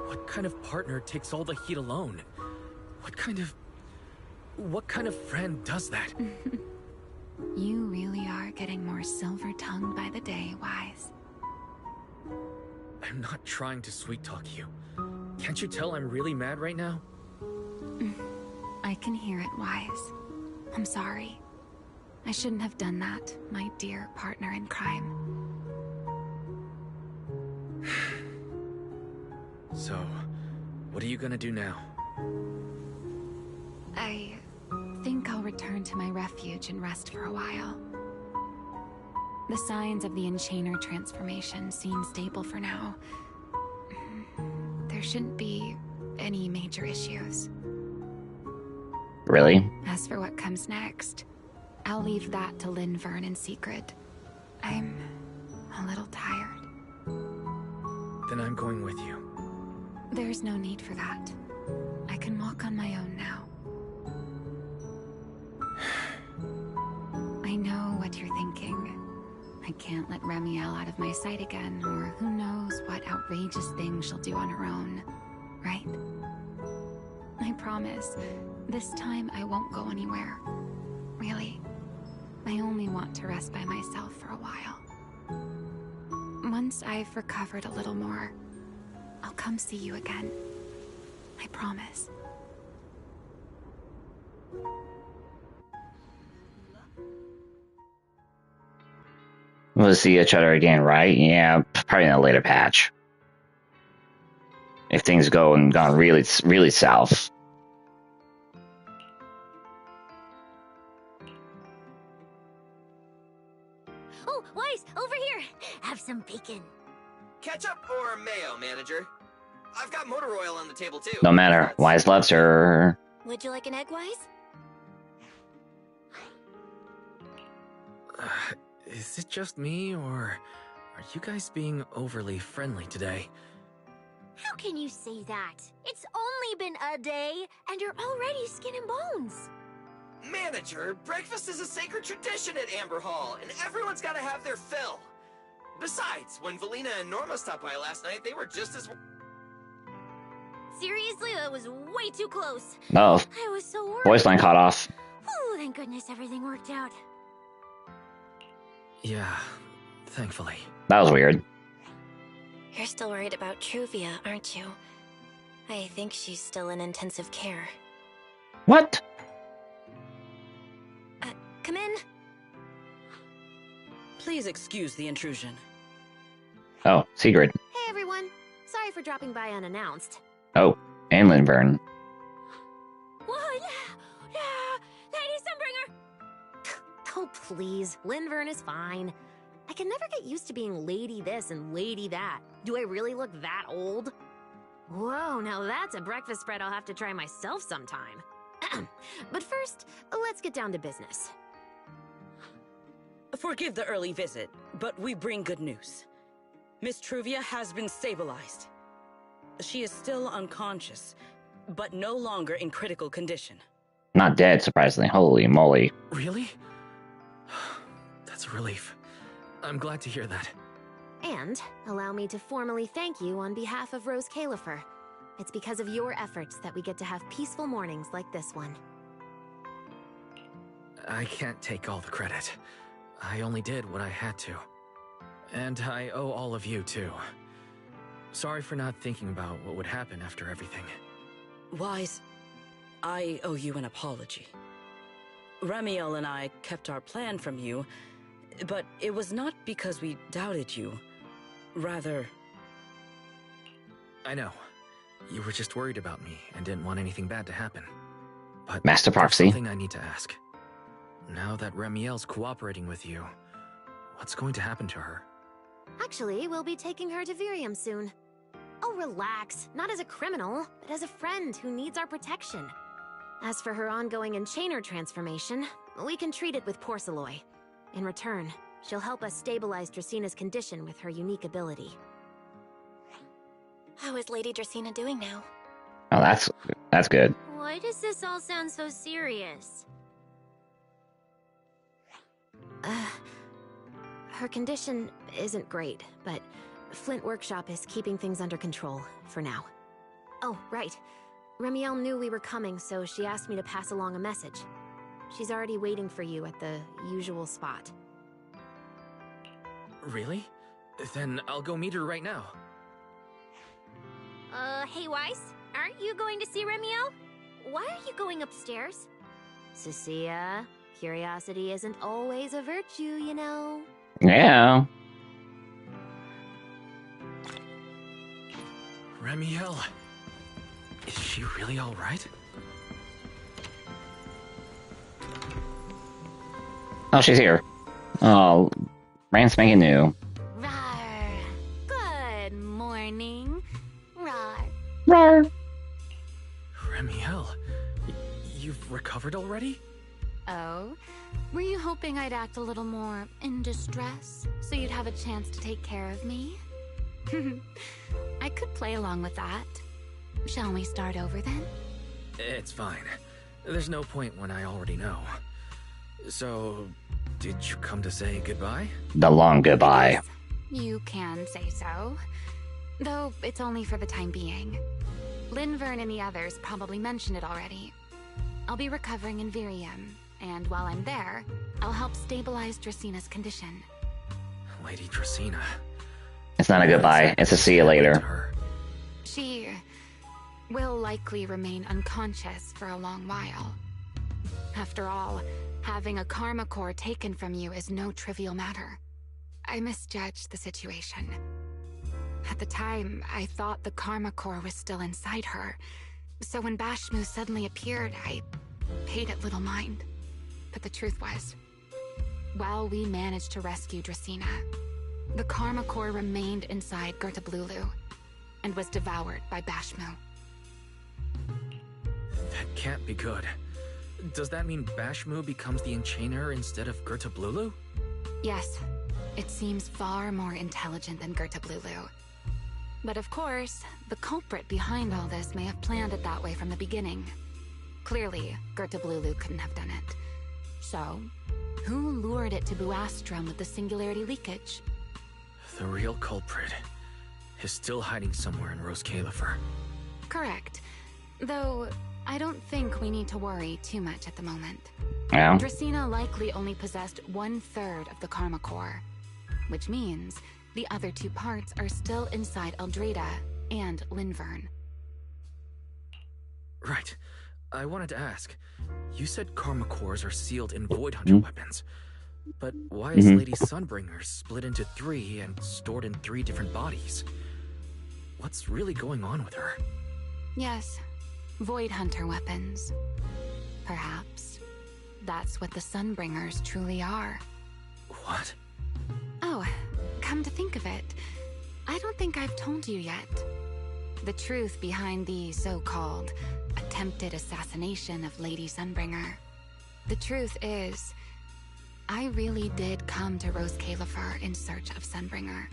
What kind of partner takes all the heat alone? What kind of friend does that? You really are getting more silver-tongued by the day, Wise. I'm not trying to sweet-talk you. Can't you tell I'm really mad right now? I can hear it, Wise. I'm sorry. I shouldn't have done that, my dear partner in crime. So, what are you gonna do now? I think I'll return to my refuge and rest for a while. The signs of the Enchainer transformation seem stable for now. There shouldn't be any major issues. Really? As for what comes next, I'll leave that to Linvern in secret. I'm a little tired. Then I'm going with you. There's no need for that. I can walk on my own now. I know what you're thinking. I can't let Remielle out of my sight again, or who knows what outrageous thing she'll do on her own, right? I promise, this time I won't go anywhere. Really. I only want to rest by myself for a while. Once I've recovered a little more, I'll come see you again. I promise. We'll see each other again, right? Yeah, probably in a later patch. If things gone really, really south. Oh, Wise, over here! Have some bacon. Ketchup or mayo, manager? I've got motor oil on the table, too. No matter. Wise loves her. Would you like an egg, Wise? Is it just me, or are you guys being overly friendly today? How can you say that? It's only been a day, and you're already skin and bones. Manager, breakfast is a sacred tradition at Amber Hall, and everyone's gotta have their fill. Besides, when Valina and Norma stopped by last night, they were just as... Seriously, that was way too close. No. I was so worried. Voice line caught off. Oh, thank goodness everything worked out. Yeah, thankfully. That was weird. You're still worried about Truvia, aren't you? I think she's still in intensive care. What? Come in. Please excuse the intrusion. Oh, Sigrid. Hey everyone. Sorry for dropping by unannounced. Oh, and Linvern. Whoa, yeah, Lady Sunbringer! Oh, please. Linvern is fine. I can never get used to being lady this and lady that. Do I really look that old? Whoa, now that's a breakfast spread I'll have to try myself sometime. But first, let's get down to business. Forgive the early visit, but we bring good news. Miss Truvia has been stabilized. She is still unconscious, but no longer in critical condition. Not dead, surprisingly. Holy moly. Really? That's a relief. I'm glad to hear that. And allow me to formally thank you on behalf of Rose Califer. It's because of your efforts that we get to have peaceful mornings like this one. I can't take all the credit. I only did what I had to. And I owe all of you, too. Sorry for not thinking about what would happen after everything. Wise, I owe you an apology. Remielle and I kept our plan from you, but it was not because we doubted you. Rather... I know. You were just worried about me and didn't want anything bad to happen. But Master there's Prophecy. something I need to ask. Now that Remielle's cooperating with you, what's going to happen to her? Actually, we'll be taking her to Virium soon. Oh, relax. Not as a criminal, but as a friend who needs our protection. As for her ongoing Enchainer transformation, we can treat it with Porceloy. In return, she'll help us stabilize Dracina's condition with her unique ability. How is Lady Dracina doing now? Oh, that's good. Why does this all sound so serious? Her condition isn't great, but Flint Workshop is keeping things under control, for now. Oh, right. Remielle knew we were coming, so she asked me to pass along a message. She's already waiting for you at the usual spot. Really? Then I'll go meet her right now. Hey Weiss, aren't you going to see Remielle? Why are you going upstairs? Cecilia, curiosity isn't always a virtue, you know. Yeah. Remielle. Is she really alright? Oh, she's here. Oh, brand spanking new. Rar. Good morning. Rar. Rar. Remielle, you've recovered already? Oh, were you hoping I'd act a little more in distress so you'd have a chance to take care of me? I could play along with that. Shall we start over then? It's fine. There's no point when I already know. So, did you come to say goodbye? The long goodbye. Yes, you can say so. Though it's only for the time being. Linvern and the others probably mentioned it already. I'll be recovering in Virium, and while I'm there, I'll help stabilize Dracina's condition. Lady Dracina. It's not a goodbye. It's a see you later. She will likely remain unconscious for a long while. After all, having a karma core taken from you is no trivial matter. I misjudged the situation. At the time, I thought the karma core was still inside her. So when Bashmu suddenly appeared, I paid it little mind. But the truth was, while we managed to rescue Dracina, the karma core remained inside Gertablulu and was devoured by Bashmu. That can't be good. Does that mean Bashmu becomes the Enchainer instead of Gertablulu? Yes, it seems far more intelligent than Gertablulu. But of course, the culprit behind all this may have planned it that way from the beginning. Clearly, Gertablulu couldn't have done it. So, who lured it to Buastrum with the singularity leakage? The real culprit is still hiding somewhere in Rose Califer. Correct. Though, I don't think we need to worry too much at the moment. Yeah. Dracina likely only possessed 1/3 of the karma core, which means the other 2 parts are still inside Eldreda and Linvern. Right. I wanted to ask. You said karma cores are sealed in Void Hunter weapons. But why is Lady Sunbringer split into 3 and stored in 3 different bodies? What's really going on with her? Yes, Void Hunter weapons. Perhaps that's what the Sunbringers truly are. What? Oh, come to think of it, I don't think I've told you yet. The truth behind the so-called attempted assassination of Lady Sunbringer. The truth is, I really did come to Rose Califer in search of Sunbringer.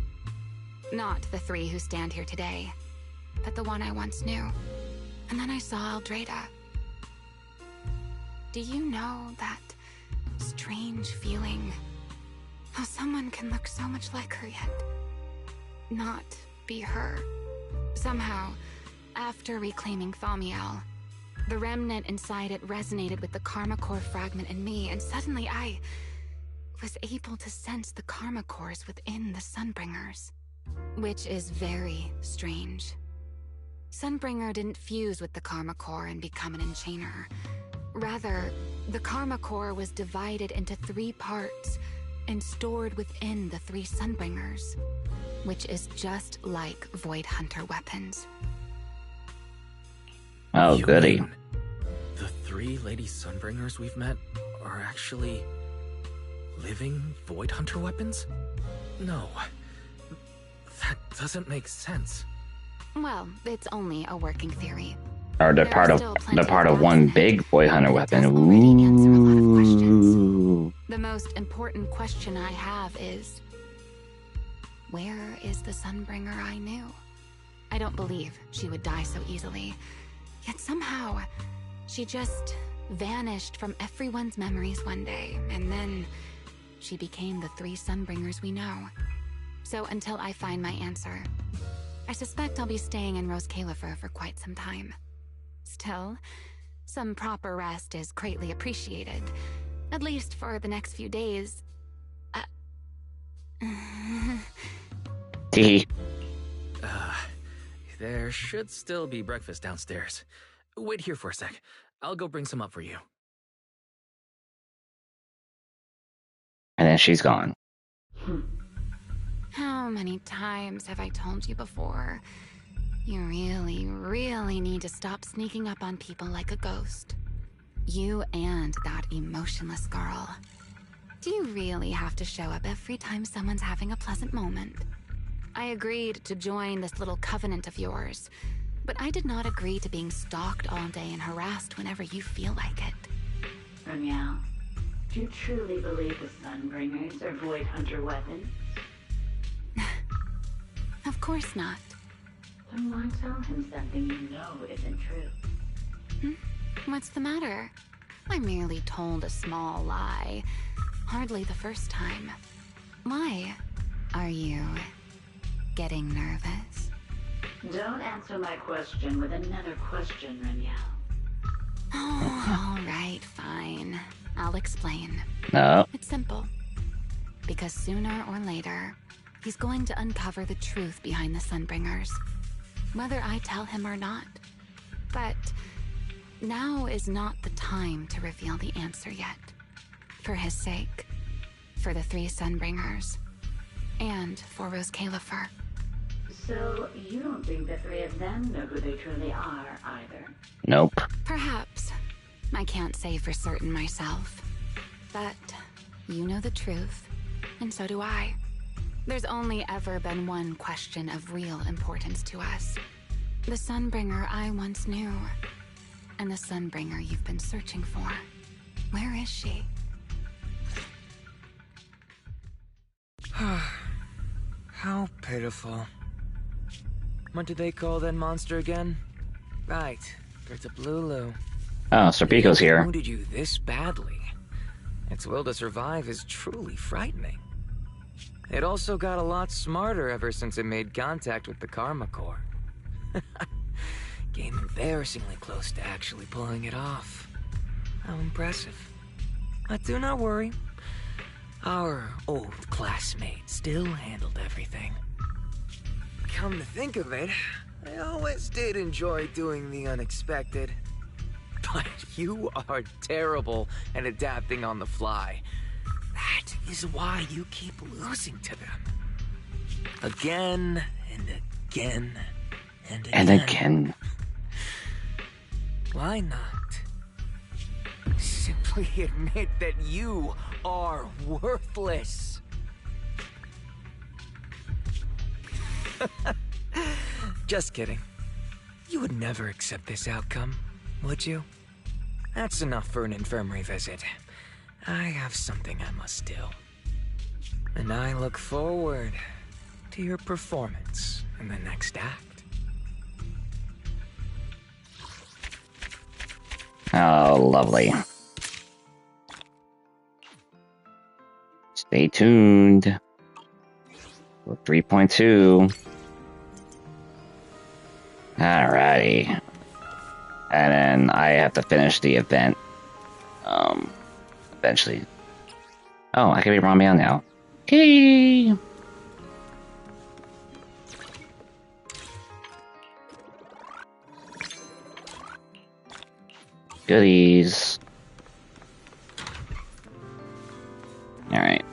Not the 3 who stand here today, but the one I once knew. And then I saw Eldrada. Do you know that strange feeling? How someone can look so much like her yet not be her. Somehow, after reclaiming Thaumiel, the remnant inside it resonated with the Karma Core fragment in me, and suddenly I was able to sense the Karma Cores within the Sunbringers. Which is very strange. Sunbringer didn't fuse with the Karma Core and become an Enchainer. Rather, the Karma Core was divided into 3 parts and stored within the 3 Sunbringers, which is just like Void Hunter weapons. Oh, You goody. mean the 3 Lady Sunbringers we've met are actually living Void Hunter weapons? No. That doesn't make sense. Well, it's only a working theory. Or they're part of one big Void Hunter weapon. Ooh. The most important question I have is, where is the Sunbringer I knew? I don't believe she would die so easily. Yet somehow, she just vanished from everyone's memories one day, and then she became the 3 Sunbringers we know. So until I find my answer, I suspect I'll be staying in Rose Califer for quite some time. Still, some proper rest is greatly appreciated, at least for the next few days. Tee. There should still be breakfast downstairs. Wait here for a sec. I'll go bring some up for you. And then she's gone. How many times have I told you before? You really, really need to stop sneaking up on people like a ghost. You and that emotionless girl. Do you really have to show up every time someone's having a pleasant moment? I agreed to join this little covenant of yours, but I did not agree to being stalked all day and harassed whenever you feel like it. Remielle, do you truly believe the Sunbringers are Void Hunter weapons? Of course not. Then why tell him something you know isn't true? What's the matter? I merely told a small lie. Hardly the first time. Why? Are you getting nervous? Don't answer my question with another question, Remielle. Oh, all right, fine. I'll explain. No. It's simple. Because sooner or later, he's going to uncover the truth behind the Sunbringers. Whether I tell him or not. But now is not the time to reveal the answer yet. For his sake. For the 3 Sunbringers. And for Rose Califer. So, you don't think the 3 of them know who they truly are, either? Nope. Perhaps. I can't say for certain myself. But you know the truth, and so do I. There's only ever been one question of real importance to us. The Sunbringer I once knew. And the Sunbringer you've been searching for. Where is she? How pitiful. What do they call that monster again? Right, Gertablulu. Oh, Serpico's here. Wounded you this badly. Its will to survive is truly frightening. It also got a lot smarter ever since it made contact with the Karma Core. Came embarrassingly close to actually pulling it off. How impressive. But do not worry. Our old classmate still handled everything. Come to think of it, I always did enjoy doing the unexpected. But you are terrible at adapting on the fly. That is why you keep losing to them. Again and again and again. And again. Why not? Simply admit that you are worthless. Just kidding. You would never accept this outcome, would you? That's enough for an infirmary visit. I have something I must do. And I look forward to your performance in the next act. Oh, lovely. Stay tuned for 3.2. Alrighty. And then I have to finish the event. Eventually. Oh, I can be Remielle now. Okay. Goodies. Alright.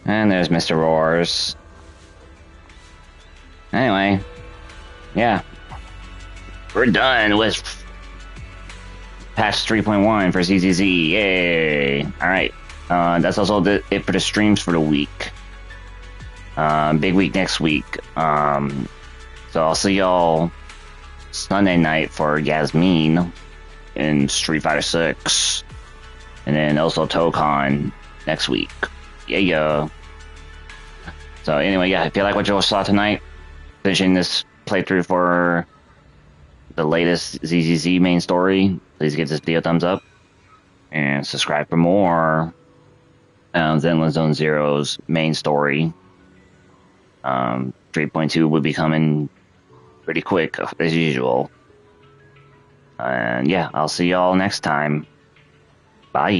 And there's Mr. Roars. Anyway. Yeah. We're done with patch 3.1 for ZZZ. Yay! Alright. That's also it for the streams for the week. Big week next week. So I'll see y'all Sunday night for Yasmin in Street Fighter 6. And then also Tokon next week. Yeah. So anyway, yeah, if you like what you saw tonight, finishing this playthrough for the latest ZZZ main story, please give this video a thumbs up. And subscribe for more Zenless Zone Zero's main story. 3.2 will be coming pretty quick, as usual. And yeah, I'll see y'all next time. Bye.